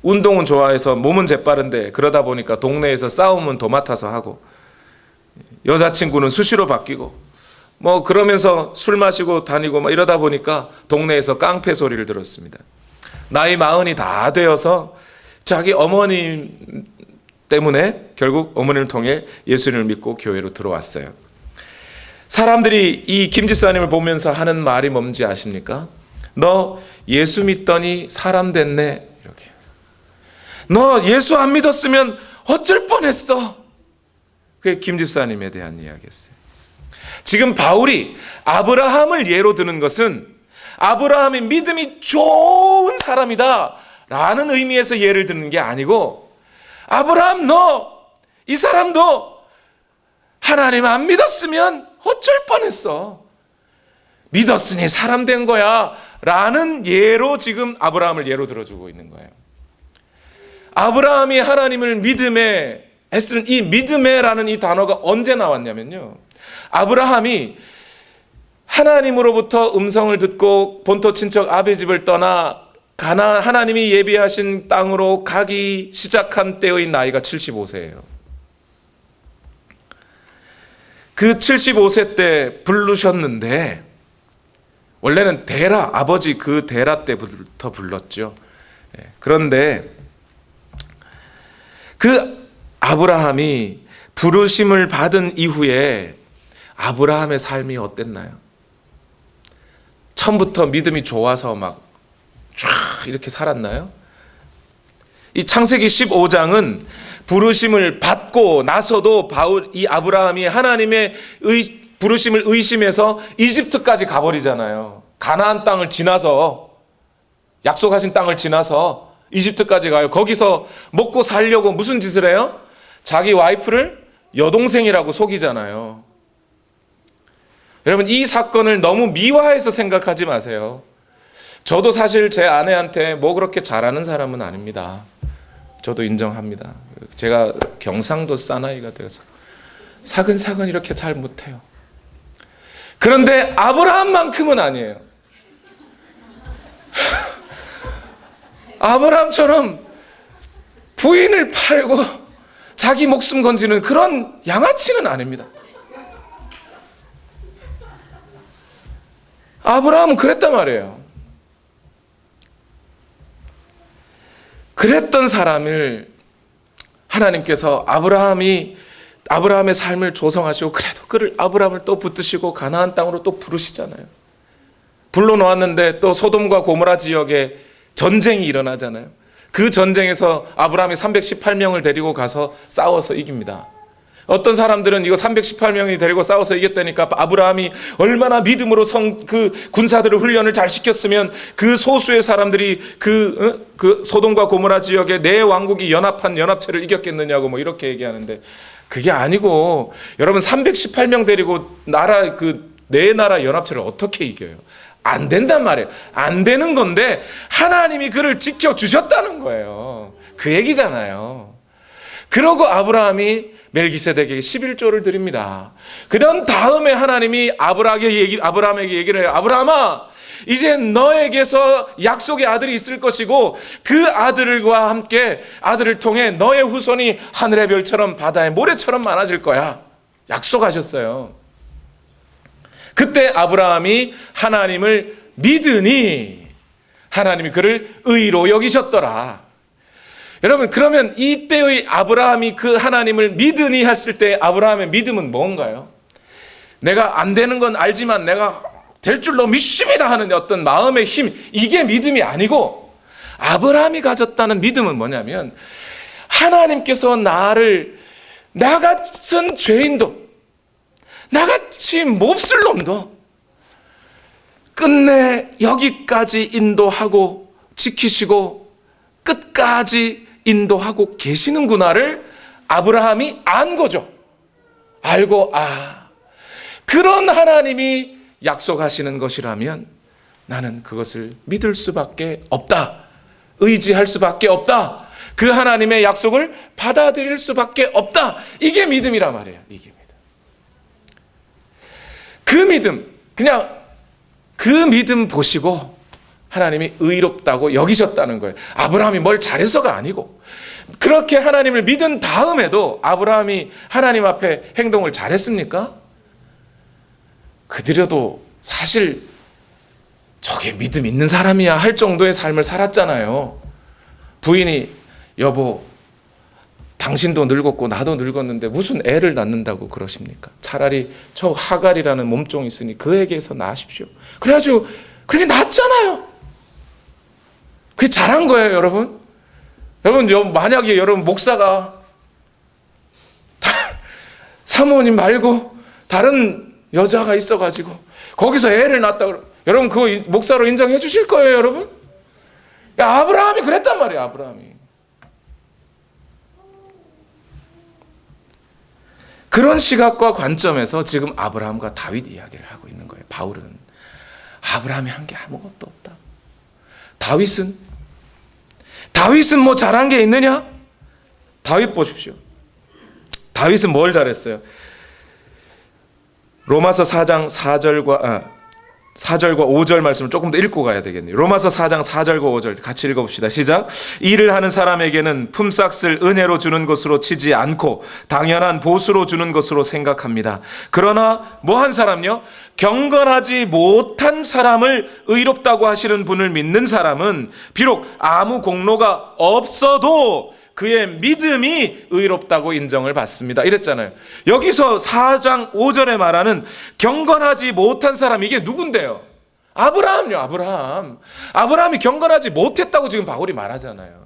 운동은 좋아해서 몸은 재빠른데 그러다 보니까 동네에서 싸움은 도맡아서 하고, 여자친구는 수시로 바뀌고, 그러면서 술 마시고 다니고 이러다 보니까 동네에서 깡패 소리를 들었습니다. 나이 40이 다 되어서 자기 어머님 때문에 결국 어머니를 통해 예수님을 믿고 교회로 들어왔어요. 사람들이 이 김 집사님을 보면서 하는 말이 뭔지 아십니까? 너 예수 믿더니 사람 됐네. 이렇게. 너 예수 안 믿었으면 어쩔 뻔했어. 그게 김 집사님에 대한 이야기였어요. 지금 바울이 아브라함을 예로 드는 것은 아브라함이 믿음이 좋은 사람이다 라는 의미에서 예를 드는 게 아니고, 아브라함 이 사람도 하나님 안 믿었으면 어쩔 뻔했어. 믿었으니 사람 된 거야 라는 예로 지금 아브라함을 예로 들어주고 있는 거예요. 아브라함이 하나님을 믿음에 했을 이 믿음에라는 이 단어가 언제 나왔냐면요, 아브라함이 하나님으로부터 음성을 듣고 본토 친척 아비 집을 떠나 하나님이 예비하신 땅으로 가기 시작한 때의 나이가 75세예요. 그 75세 때 부르셨는데, 원래는 데라, 아버지 그 데라 때부터 불렀죠. 그런데 그 아브라함이 부르심을 받은 이후에 아브라함의 삶이 어땠나요? 처음부터 믿음이 좋아서 막 쫙 이렇게 살았나요? 이 창세기 15장은 부르심을 받고 나서도 이 아브라함이 하나님의 부르심을 의심해서 이집트까지 가버리잖아요. 가나안 땅을 지나서 약속하신 땅을 지나서 이집트까지 가요. 거기서 먹고 살려고 무슨 짓을 해요? 자기 와이프를 여동생이라고 속이잖아요. 여러분, 이 사건을 너무 미화해서 생각하지 마세요. 저도 사실 제 아내한테 뭐 그렇게 잘하는 사람은 아닙니다. 저도 인정합니다. 제가 경상도 사나이가 되어서 사근사근 이렇게 잘 못해요. 그런데 아브라함만큼은 아니에요. 아브라함처럼 부인을 팔고 자기 목숨 건지는 그런 양아치는 아닙니다. 아브라함은 그랬단 말이에요. 그랬던 사람을 하나님께서 아브라함의 삶을 조성하시고 그래도 그를 아브라함을 또 붙드시고 가나안 땅으로 또 부르시잖아요. 불러놓았는데 또 소돔과 고모라 지역에 전쟁이 일어나잖아요. 그 전쟁에서 아브라함이 318명을 데리고 가서 싸워서 이깁니다. 어떤 사람들은 이거 318명이 데리고 싸워서 이겼다니까 아브라함이 얼마나 믿음으로 그 군사들을 훈련을 잘 시켰으면 그 소수의 사람들이 그 소돔과 고모라 지역에 네 왕국이 연합한 연합체를 이겼겠느냐고 뭐 이렇게 얘기하는데, 그게 아니고 여러분 318명 데리고 네 나라 연합체를 어떻게 이겨요? 안 된단 말이에요. 안 되는 건데 하나님이 그를 지켜주셨다는 거예요. 그 얘기잖아요. 그러고 아브라함이 멜기세덱에게 11조를 드립니다. 그런 다음에 하나님이 아브라함에게 얘기를 해요. 아브라함아, 이제 너에게서 약속의 아들이 있을 것이고 그 아들과 함께 아들을 통해 너의 후손이 하늘의 별처럼 바다의 모래처럼 많아질 거야. 약속하셨어요. 그때 아브라함이 하나님을 믿으니 하나님이 그를 의로 여기셨더라. 여러분, 그러면 이때의 아브라함이 그 하나님을 믿으니 했을 때 아브라함의 믿음은 뭔가요? 내가 안 되는 건 알지만 내가 될 줄로 믿습니다 하는 어떤 마음의 힘, 이게 믿음이 아니고 아브라함이 가졌다는 믿음은 뭐냐면 하나님께서 나 같은 죄인도, 나같이 몹쓸 놈도 끝내 여기까지 인도하고 지키시고 끝까지 인도하고 계시는구나를 아브라함이 안 거죠. 알고 그런 하나님이 약속하시는 것이라면 나는 그것을 믿을 수밖에 없다. 의지할 수밖에 없다. 그 하나님의 약속을 받아들일 수밖에 없다. 이게 믿음이란 말이에요. 이게 믿음. 그 믿음, 그냥 그 믿음 보시고 하나님이 의롭다고 여기셨다는 거예요. 아브라함이 뭘 잘해서가 아니고, 그렇게 하나님을 믿은 다음에도 아브라함이 하나님 앞에 행동을 잘했습니까? 그들여도 사실 저게 믿음 있는 사람이야 할 정도의 삶을 살았잖아요. 부인이 여보, 당신도 늙었고 나도 늙었는데 무슨 애를 낳는다고 그러십니까? 차라리 저 하갈이라는 몸종이 있으니 그에게서 낳으십시오. 그래가지고 그렇게 낳았잖아요. 그게 잘한 거예요, 여러분. 여러분, 만약에 여러분 목사가 사모님 말고 다른 여자가 있어가지고 거기서 애를 낳았다 그러면 여러분 그거 목사로 인정해 주실 거예요, 여러분? 아브라함이 그랬단 말이에요, 아브라함이. 그런 시각과 관점에서 지금 아브라함과 다윗 이야기를 하고 있는 거예요. 바울은 아브라함이 한 게 아무것도 없다. 다윗은 뭐 잘한 게 있느냐? 다윗 보십시오. 다윗은 뭘 잘했어요? 로마서 4장 4절과 5절 말씀을 조금 더 읽고 가야 되겠네요. 로마서 4장 4절과 5절 같이 읽어봅시다. 시작. 일을 하는 사람에게는 품삯을 은혜로 주는 것으로 치지 않고 당연한 보수로 주는 것으로 생각합니다. 그러나 뭐 한 사람요? 경건하지 못한 사람을 의롭다고 하시는 분을 믿는 사람은 비록 아무 공로가 없어도 그의 믿음이 의롭다고 인정을 받습니다. 이랬잖아요. 여기서 4장 5절에 말하는 경건하지 못한 사람, 이게 누군데요? 아브라함요, 아브라함. 아브라함이 경건하지 못했다고 지금 바울이 말하잖아요.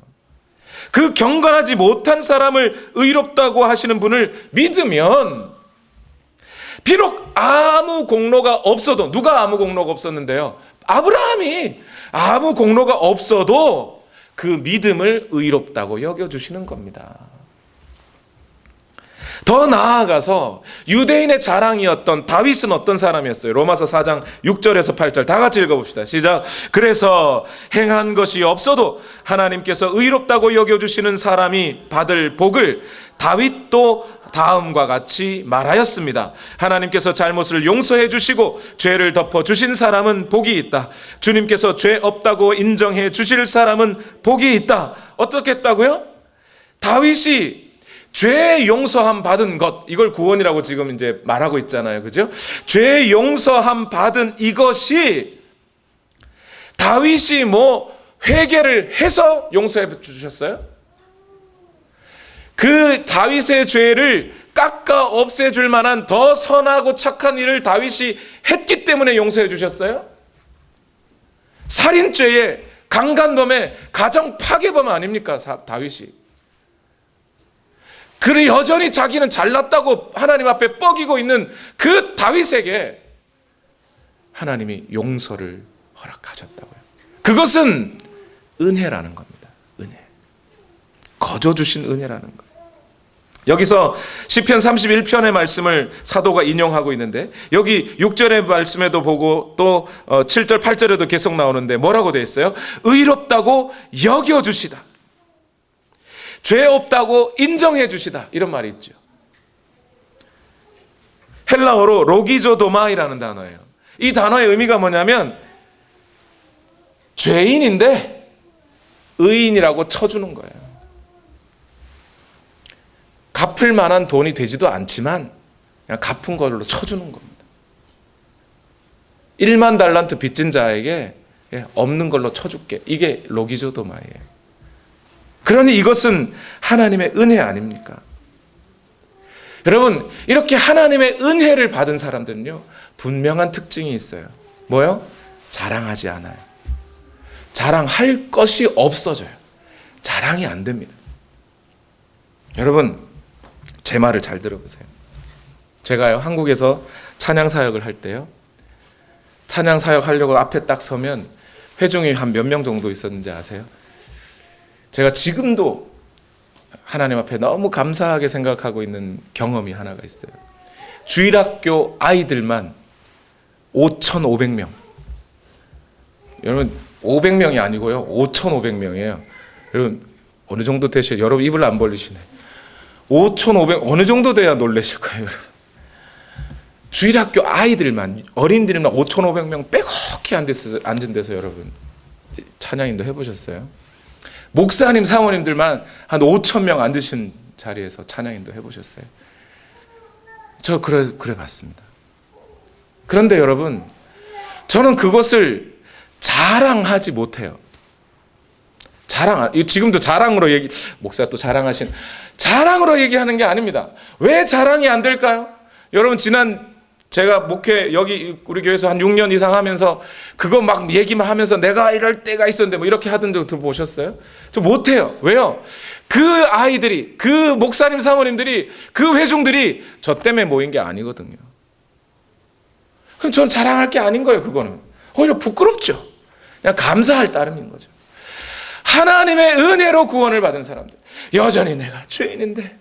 그 경건하지 못한 사람을 의롭다고 하시는 분을 믿으면 비록 아무 공로가 없어도, 누가 아무 공로가 없었는데요? 아브라함이 아무 공로가 없어도 그 믿음을 의롭다고 여겨주시는 겁니다. 더 나아가서 유대인의 자랑이었던 다윗은 어떤 사람이었어요? 로마서 4장 6절에서 8절 다 같이 읽어봅시다. 시작. 그래서 행한 것이 없어도 하나님께서 의롭다고 여겨주시는 사람이 받을 복을 다윗도 다음과 같이 말하였습니다. 하나님께서 잘못을 용서해 주시고 죄를 덮어 주신 사람은 복이 있다. 주님께서 죄 없다고 인정해 주실 사람은 복이 있다. 어떻게 했다고요? 다윗이 죄 용서함 받은 것, 이걸 구원이라고 지금 이제 말하고 있잖아요. 그죠? 죄 용서함 받은 이것이 다윗이 뭐 회개를 해서 용서해 주셨어요? 그 다윗의 죄를 깎아 없애줄 만한 더 선하고 착한 일을 다윗이 했기 때문에 용서해 주셨어요? 살인죄에 강간범에 가정 파괴범 아닙니까? 다윗이. 그래 여전히 자기는 잘났다고 하나님 앞에 뻐기고 있는 그 다윗에게 하나님이 용서를 허락하셨다고요. 그것은 은혜라는 겁니다. 은혜. 거저 주신 은혜라는 거예요. 여기서 시편 31편의 말씀을 사도가 인용하고 있는데 여기 6절의 말씀에도 보고 또 7절 8절에도 계속 나오는데 뭐라고 되어 있어요? 의롭다고 여겨주시다. 죄 없다고 인정해 주시다. 이런 말이 있죠. 헬라어로 로기조도마이라는 단어예요. 이 단어의 의미가 뭐냐면 죄인인데 의인이라고 쳐주는 거예요. 갚을 만한 돈이 되지도 않지만 그냥 갚은 걸로 쳐주는 겁니다. 1만 달란트 빚진 자에게 없는 걸로 쳐줄게. 이게 로기조도마이에요. 그러니 이것은 하나님의 은혜 아닙니까? 여러분, 이렇게 하나님의 은혜를 받은 사람들은요, 분명한 특징이 있어요. 뭐요? 자랑하지 않아요. 자랑할 것이 없어져요. 자랑이 안 됩니다. 여러분, 제 말을 잘 들어보세요. 제가요, 한국에서 찬양 사역을 할 때요, 찬양 사역 하려고 앞에 딱 서면 회중이 한 몇 명 정도 있었는지 아세요? 제가 지금도 하나님 앞에 너무 감사하게 생각하고 있는 경험이 하나가 있어요. 주일학교 아이들만 5,500명. 여러분 500명이 아니고요. 5,500명이에요. 여러분 어느 정도 되셔야 여러분 입을 안 벌리시네. 5,500 어느 정도 돼야 놀라실 거예요. 여러분. 주일학교 아이들만 어린이들만 5,500명 빼곡히 앉은 데서 여러분 찬양인도 해보셨어요? 목사님 사모님들만 한 5,000명 앉으신 자리에서 찬양인도 해보셨어요? 저 그래 봤습니다. 그런데 여러분 저는 그것을 자랑하지 못해요. 지금도 자랑으로 목사 또 자랑으로 얘기하는 게 아닙니다. 왜 자랑이 안 될까요? 여러분 제가 목회 여기 우리 교회에서 한 6년 이상 하면서 그거 막 얘기만 하면서 내가 이럴 때가 있었는데 뭐 이렇게 하던 적 들어보셨어요? 저 못해요. 왜요? 그 아이들이, 그 목사님 사모님들이, 그 회중들이 저 때문에 모인 게 아니거든요. 그럼 저는 자랑할 게 아닌 거예요. 그거는 오히려 부끄럽죠. 그냥 감사할 따름인 거죠. 하나님의 은혜로 구원을 받은 사람들, 여전히 내가 죄인인데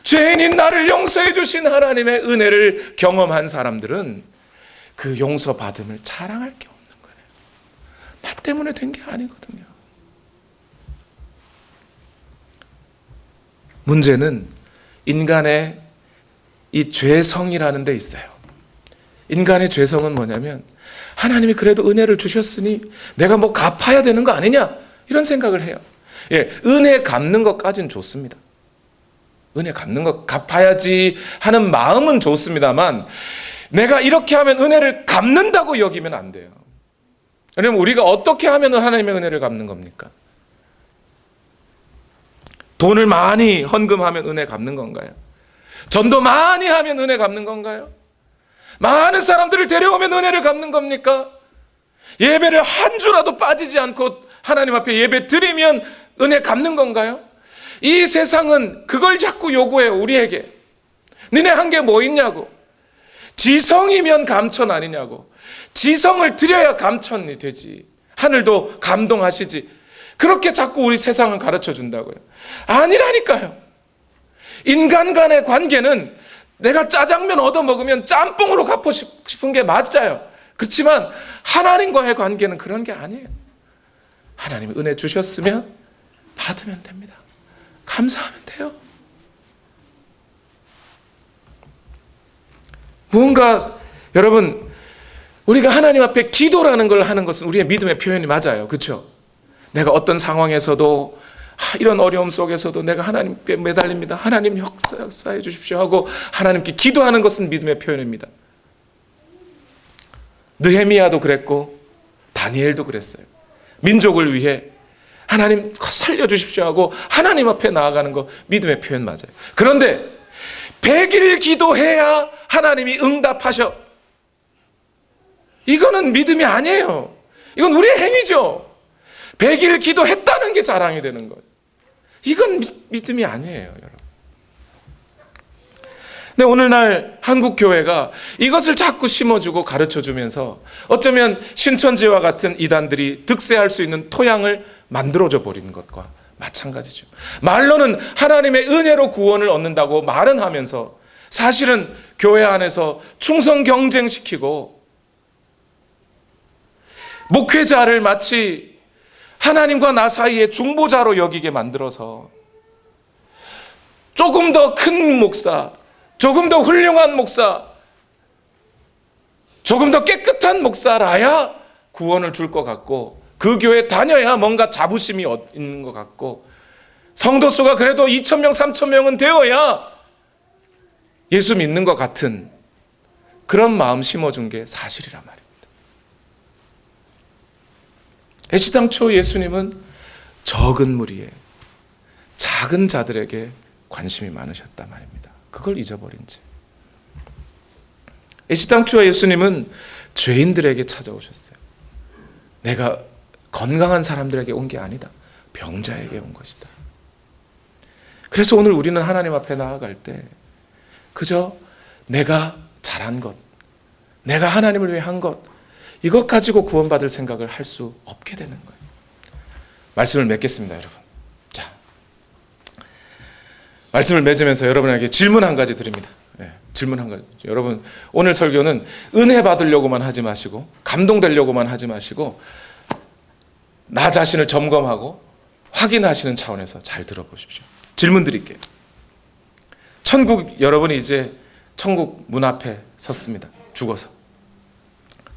죄인인 나를 용서해 주신 하나님의 은혜를 경험한 사람들은 그 용서받음을 자랑할 게 없는 거예요. 나 때문에 된 게 아니거든요. 문제는 인간의 이 죄성이라는 데 있어요. 인간의 죄성은 뭐냐면 하나님이 그래도 은혜를 주셨으니 내가 뭐 갚아야 되는 거 아니냐 이런 생각을 해요. 은혜 갚는 것까지는 좋습니다. 은혜 갚는 것 갚아야지 하는 마음은 좋습니다만 내가 이렇게 하면 은혜를 갚는다고 여기면 안 돼요. 그러면 우리가 어떻게 하면 하나님의 은혜를 갚는 겁니까? 돈을 많이 헌금하면 은혜 갚는 건가요? 전도 많이 하면 은혜 갚는 건가요? 많은 사람들을 데려오면 은혜를 갚는 겁니까? 예배를 한 주라도 빠지지 않고 하나님 앞에 예배 드리면 은혜 갚는 건가요? 이 세상은 그걸 자꾸 요구해요. 우리에게 너네 한 게 뭐 있냐고. 지성이면 감천 아니냐고. 지성을 드려야 감천이 되지. 하늘도 감동하시지. 그렇게 자꾸 우리 세상은 가르쳐 준다고요. 아니라니까요. 인간 간의 관계는 내가 짜장면 얻어먹으면 짬뽕으로 갚고 싶은 게 맞아요. 그렇지만 하나님과의 관계는 그런 게 아니에요. 하나님이 은혜 주셨으면 받으면 됩니다. 감사하면 돼요. 무언가 여러분, 우리가 하나님 앞에 기도라는 걸 하는 것은 우리의 믿음의 표현이 맞아요. 그렇죠? 내가 어떤 상황에서도 이런 어려움 속에서도 내가 하나님께 매달립니다. 하나님 역사해 주십시오 하고 하나님께 기도하는 것은 믿음의 표현입니다. 느헤미야도 그랬고 다니엘도 그랬어요. 민족을 위해 하나님 살려주십시오 하고 하나님 앞에 나아가는 거 믿음의 표현 맞아요. 그런데 100일 기도해야 하나님이 응답하셔. 이거는 믿음이 아니에요. 이건 우리의 행위죠. 100일 기도했다는 게 자랑이 되는 거예요. 이건 믿음이 아니에요, 여러분. 근데 오늘날 한국 교회가 이것을 자꾸 심어주고 가르쳐주면서 어쩌면 신천지와 같은 이단들이 득세할 수 있는 토양을 만들어줘 버리는 것과 마찬가지죠. 말로는 하나님의 은혜로 구원을 얻는다고 말은 하면서 사실은 교회 안에서 충성 경쟁시키고 목회자를 마치 하나님과 나 사이의 중보자로 여기게 만들어서 조금 더 큰 목사, 조금 더 훌륭한 목사, 조금 더 깨끗한 목사라야 구원을 줄 것 같고 그 교회 다녀야 뭔가 자부심이 있는 것 같고 성도 수가 그래도 2,000명, 3,000명은 되어야 예수 믿는 것 같은 그런 마음 심어준 게 사실이란 말입니다. 애시당초 예수님은 적은 무리에 작은 자들에게 관심이 많으셨단 말입니다. 그걸 잊어버린 채. 애시당초 예수님은 죄인들에게 찾아오셨어요. 내가 건강한 사람들에게 온 게 아니다. 병자에게 온 것이다. 그래서 오늘 우리는 하나님 앞에 나아갈 때 그저 내가 잘한 것, 내가 하나님을 위해 한 것, 이것 가지고 구원받을 생각을 할 수 없게 되는 거예요. 말씀을 맺겠습니다, 여러분. 자, 말씀을 맺으면서 여러분에게 질문 한 가지 드립니다. 네, 질문 한 가지. 여러분, 오늘 설교는 은혜 받으려고만 하지 마시고 감동되려고만 하지 마시고 나 자신을 점검하고 확인하시는 차원에서 잘 들어보십시오. 질문 드릴게요. 여러분이 이제 천국 문 앞에 섰습니다. 죽어서.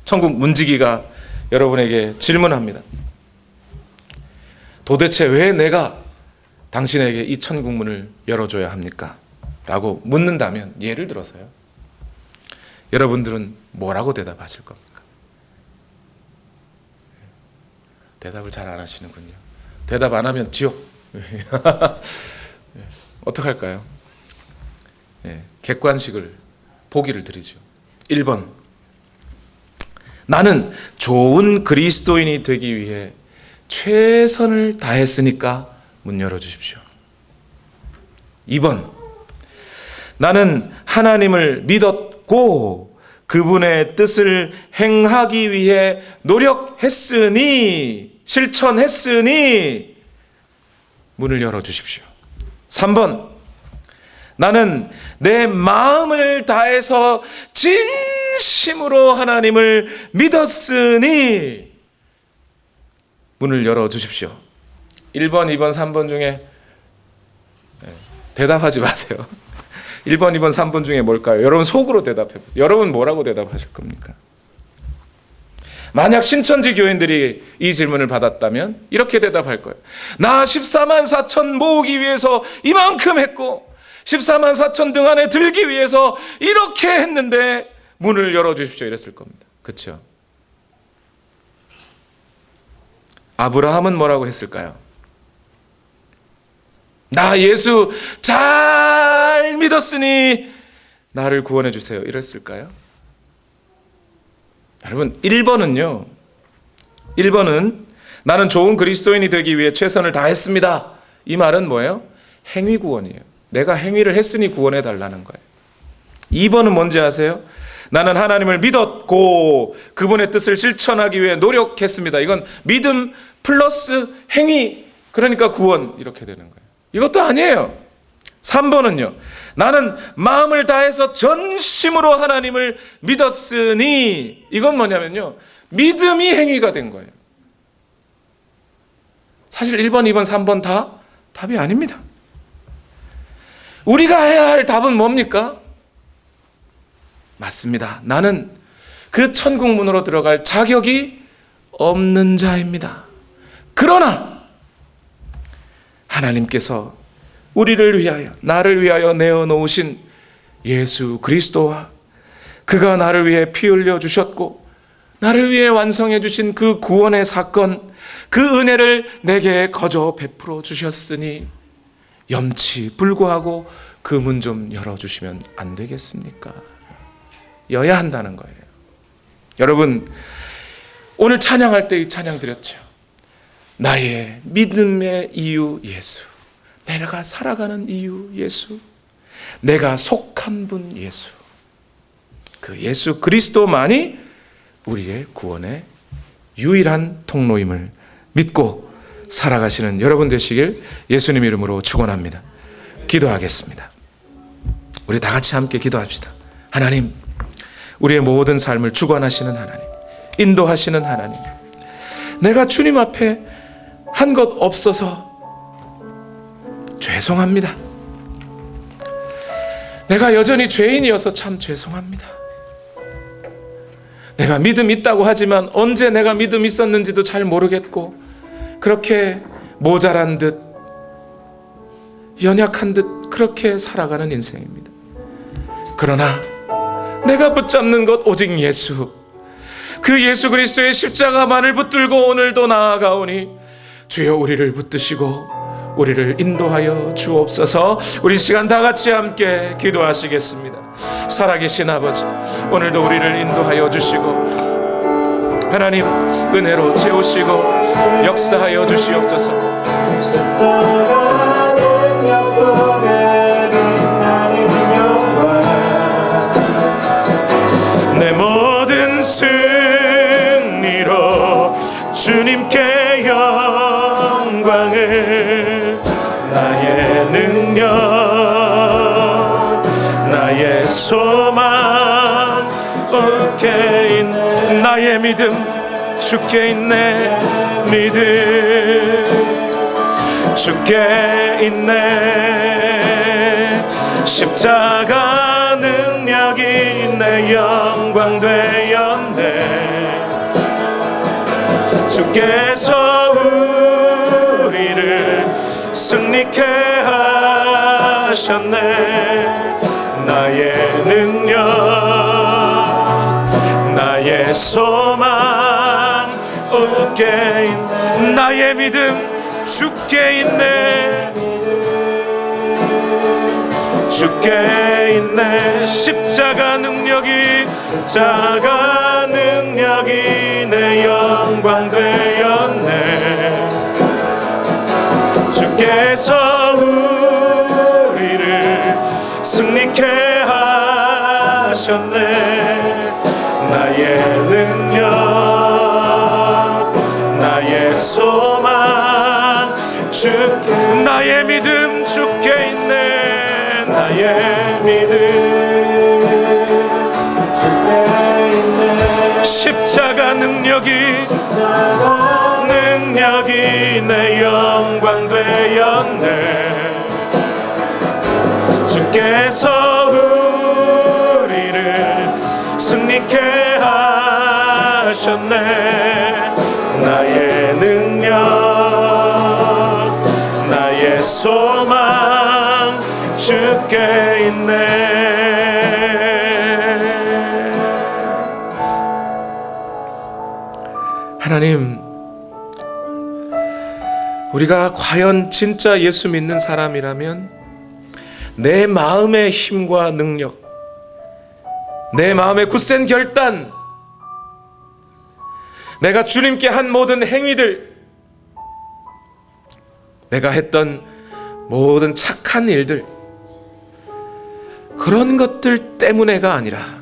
천국 문지기가 여러분에게 질문합니다. 도대체 왜 내가 당신에게 이 천국 문을 열어줘야 합니까? 라고 묻는다면, 예를 들어서요, 여러분들은 뭐라고 대답하실 겁니까? 대답을 잘 안 하시는군요. 대답 안 하면 지옥. 어떡할까요? 객관식을, 보기를 드리죠. 1번, 나는 좋은 그리스도인이 되기 위해 최선을 다했으니까 문 열어주십시오. 2번, 나는 하나님을 믿었고 그분의 뜻을 행하기 위해 노력했으니, 실천했으니 문을 열어주십시오. 3번, 나는 내 마음을 다해서 진심으로 하나님을 믿었으니 문을 열어주십시오. 1번, 2번, 3번 중에 대답하지 마세요. 1번, 2번, 3번 중에 뭘까요? 여러분 속으로 대답해 보세요. 여러분 뭐라고 대답하실 겁니까? 만약 신천지 교인들이 이 질문을 받았다면 이렇게 대답할 거예요. 나 14만 4천 모으기 위해서 이만큼 했고 14만 4천 등 안에 들기 위해서 이렇게 했는데 문을 열어주십시오. 이랬을 겁니다. 그렇죠? 아브라함은 뭐라고 했을까요? 나 예수 잘 믿었으니 나를 구원해 주세요. 이랬을까요? 여러분, 1번은요. 1번은 나는 좋은 그리스도인이 되기 위해 최선을 다했습니다. 이 말은 뭐예요? 행위 구원이에요. 내가 행위를 했으니 구원해 달라는 거예요. 2번은 뭔지 아세요? 나는 하나님을 믿었고 그분의 뜻을 실천하기 위해 노력했습니다. 이건 믿음 플러스 행위, 그러니까 구원, 이렇게 되는 거예요. 이것도 아니에요. 3번은요. 나는 마음을 다해서 전심으로 하나님을 믿었으니, 이건 뭐냐면요, 믿음이 행위가 된 거예요. 사실 1번, 2번, 3번 다 답이 아닙니다. 우리가 해야 할 답은 뭡니까? 맞습니다. 나는 그 천국 문으로 들어갈 자격이 없는 자입니다. 그러나 하나님께서 우리를 위하여, 나를 위하여 내어놓으신 예수 그리스도와 그가 나를 위해 피 흘려 주셨고 나를 위해 완성해 주신 그 구원의 사건, 그 은혜를 내게 거저 베풀어 주셨으니 염치 불구하고 그 문 좀 열어주시면 안 되겠습니까? 여야 한다는 거예요. 여러분, 오늘 찬양할 때 이 찬양 드렸죠. 나의 믿음의 이유 예수, 내가 살아가는 이유 예수, 내가 속한 분 예수, 그 예수 그리스도만이 우리의 구원의 유일한 통로임을 믿고 살아가시는 여러분 되시길 예수님 이름으로 축원합니다. 기도하겠습니다. 우리 다 같이 함께 기도합시다. 하나님, 우리의 모든 삶을 주관하시는 하나님, 인도하시는 하나님, 내가 주님 앞에 한 것 없어서 죄송합니다. 내가 여전히 죄인이어서 참 죄송합니다. 내가 믿음 있다고 하지만 언제 내가 믿음 있었는지도 잘 모르겠고 그렇게 모자란 듯 연약한 듯 그렇게 살아가는 인생입니다. 그러나 내가 붙잡는 것 오직 예수, 그 예수 그리스도의 십자가만을 붙들고 오늘도 나아가오니 주여 우리를 붙드시고 우리를 인도하여 주옵소서. 우리 시간 다 같이 함께 기도하시겠습니다. 살아계신 아버지, 오늘도 우리를 인도하여 주시고 하나님 은혜로 채우시고 역사하여 주시옵소서. 내 모든 승리로 주님께 영광을, 나의 능력, 나의 소망, 주께 있네 나의 믿음, 주께 있네 믿음, 주께 있네 십자가 능력이 내 영광 되었네. 주께서 우리를 승리케 하셨네. 나의 능력, 나의 소망, 주께 있네 나의 믿음, 주께 있네 주께 있네 십자가 능력이, 십자가 능력이 내 영광 되었네. 주께서 우리를 승리케 하셨네. 나의 능력, 나의 소망, 주께 나의 믿음, 주께 있네 나의 믿음, 주께 있네 십자가 능력이, 능력이 내 영광 되었네. 주께서 우리를 승리케 하셨네. 나의 능력, 나의 소망, 주께 있네. 하나님, 우리가 과연 진짜 예수 믿는 사람이라면 내 마음의 힘과 능력, 내 마음의 굳센 결단, 내가 주님께 한 모든 행위들, 내가 했던 모든 착한 일들, 그런 것들 때문에가 아니라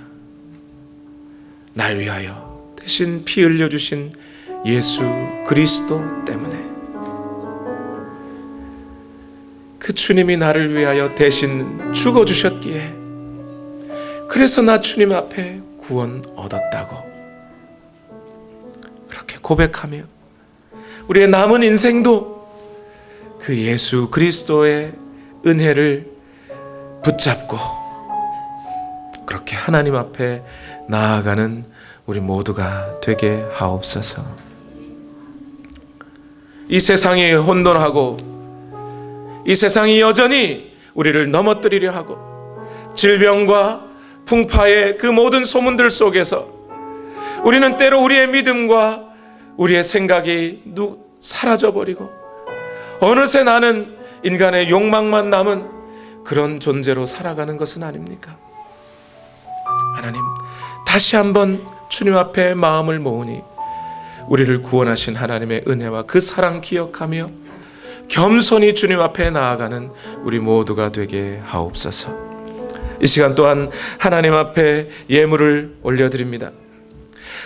날 위하여 대신 피 흘려주신 예수 그리스도 때문에, 그 주님이 나를 위하여 대신 죽어주셨기에 그래서 나 주님 앞에 구원 얻었다고 그렇게 고백하며 우리의 남은 인생도 그 예수 그리스도의 은혜를 붙잡고 그렇게 하나님 앞에 나아가는 우리 모두가 되게 하옵소서. 이 세상이 혼돈하고 이 세상이 여전히 우리를 넘어뜨리려 하고 질병과 풍파의 그 모든 소문들 속에서 우리는 때로 우리의 믿음과 우리의 생각이 사라져버리고 어느새 나는 인간의 욕망만 남은 그런 존재로 살아가는 것은 아닙니까? 하나님, 다시 한번 주님 앞에 마음을 모으니 우리를 구원하신 하나님의 은혜와 그 사랑 기억하며 겸손히 주님 앞에 나아가는 우리 모두가 되게 하옵소서. 이 시간 또한 하나님 앞에 예물을 올려드립니다.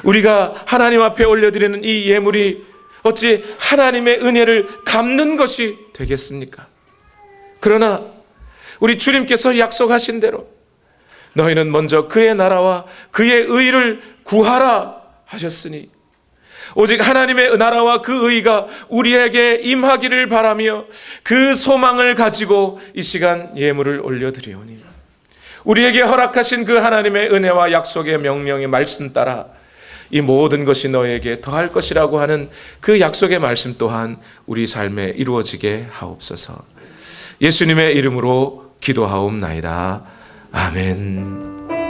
우리가 하나님 앞에 올려드리는 이 예물이 어찌 하나님의 은혜를 갚는 것이 되겠습니까? 그러나 우리 주님께서 약속하신 대로 너희는 먼저 그의 나라와 그의 의를 구하라 하셨으니 오직 하나님의 나라와 그 의가 우리에게 임하기를 바라며 그 소망을 가지고 이 시간 예물을 올려드리오니 우리에게 허락하신 그 하나님의 은혜와 약속의 명령의 말씀 따라 이 모든 것이 너에게 더할 것이라고 하는 그 약속의 말씀 또한 우리 삶에 이루어지게 하옵소서. 예수님의 이름으로 기도하옵나이다. 아멘.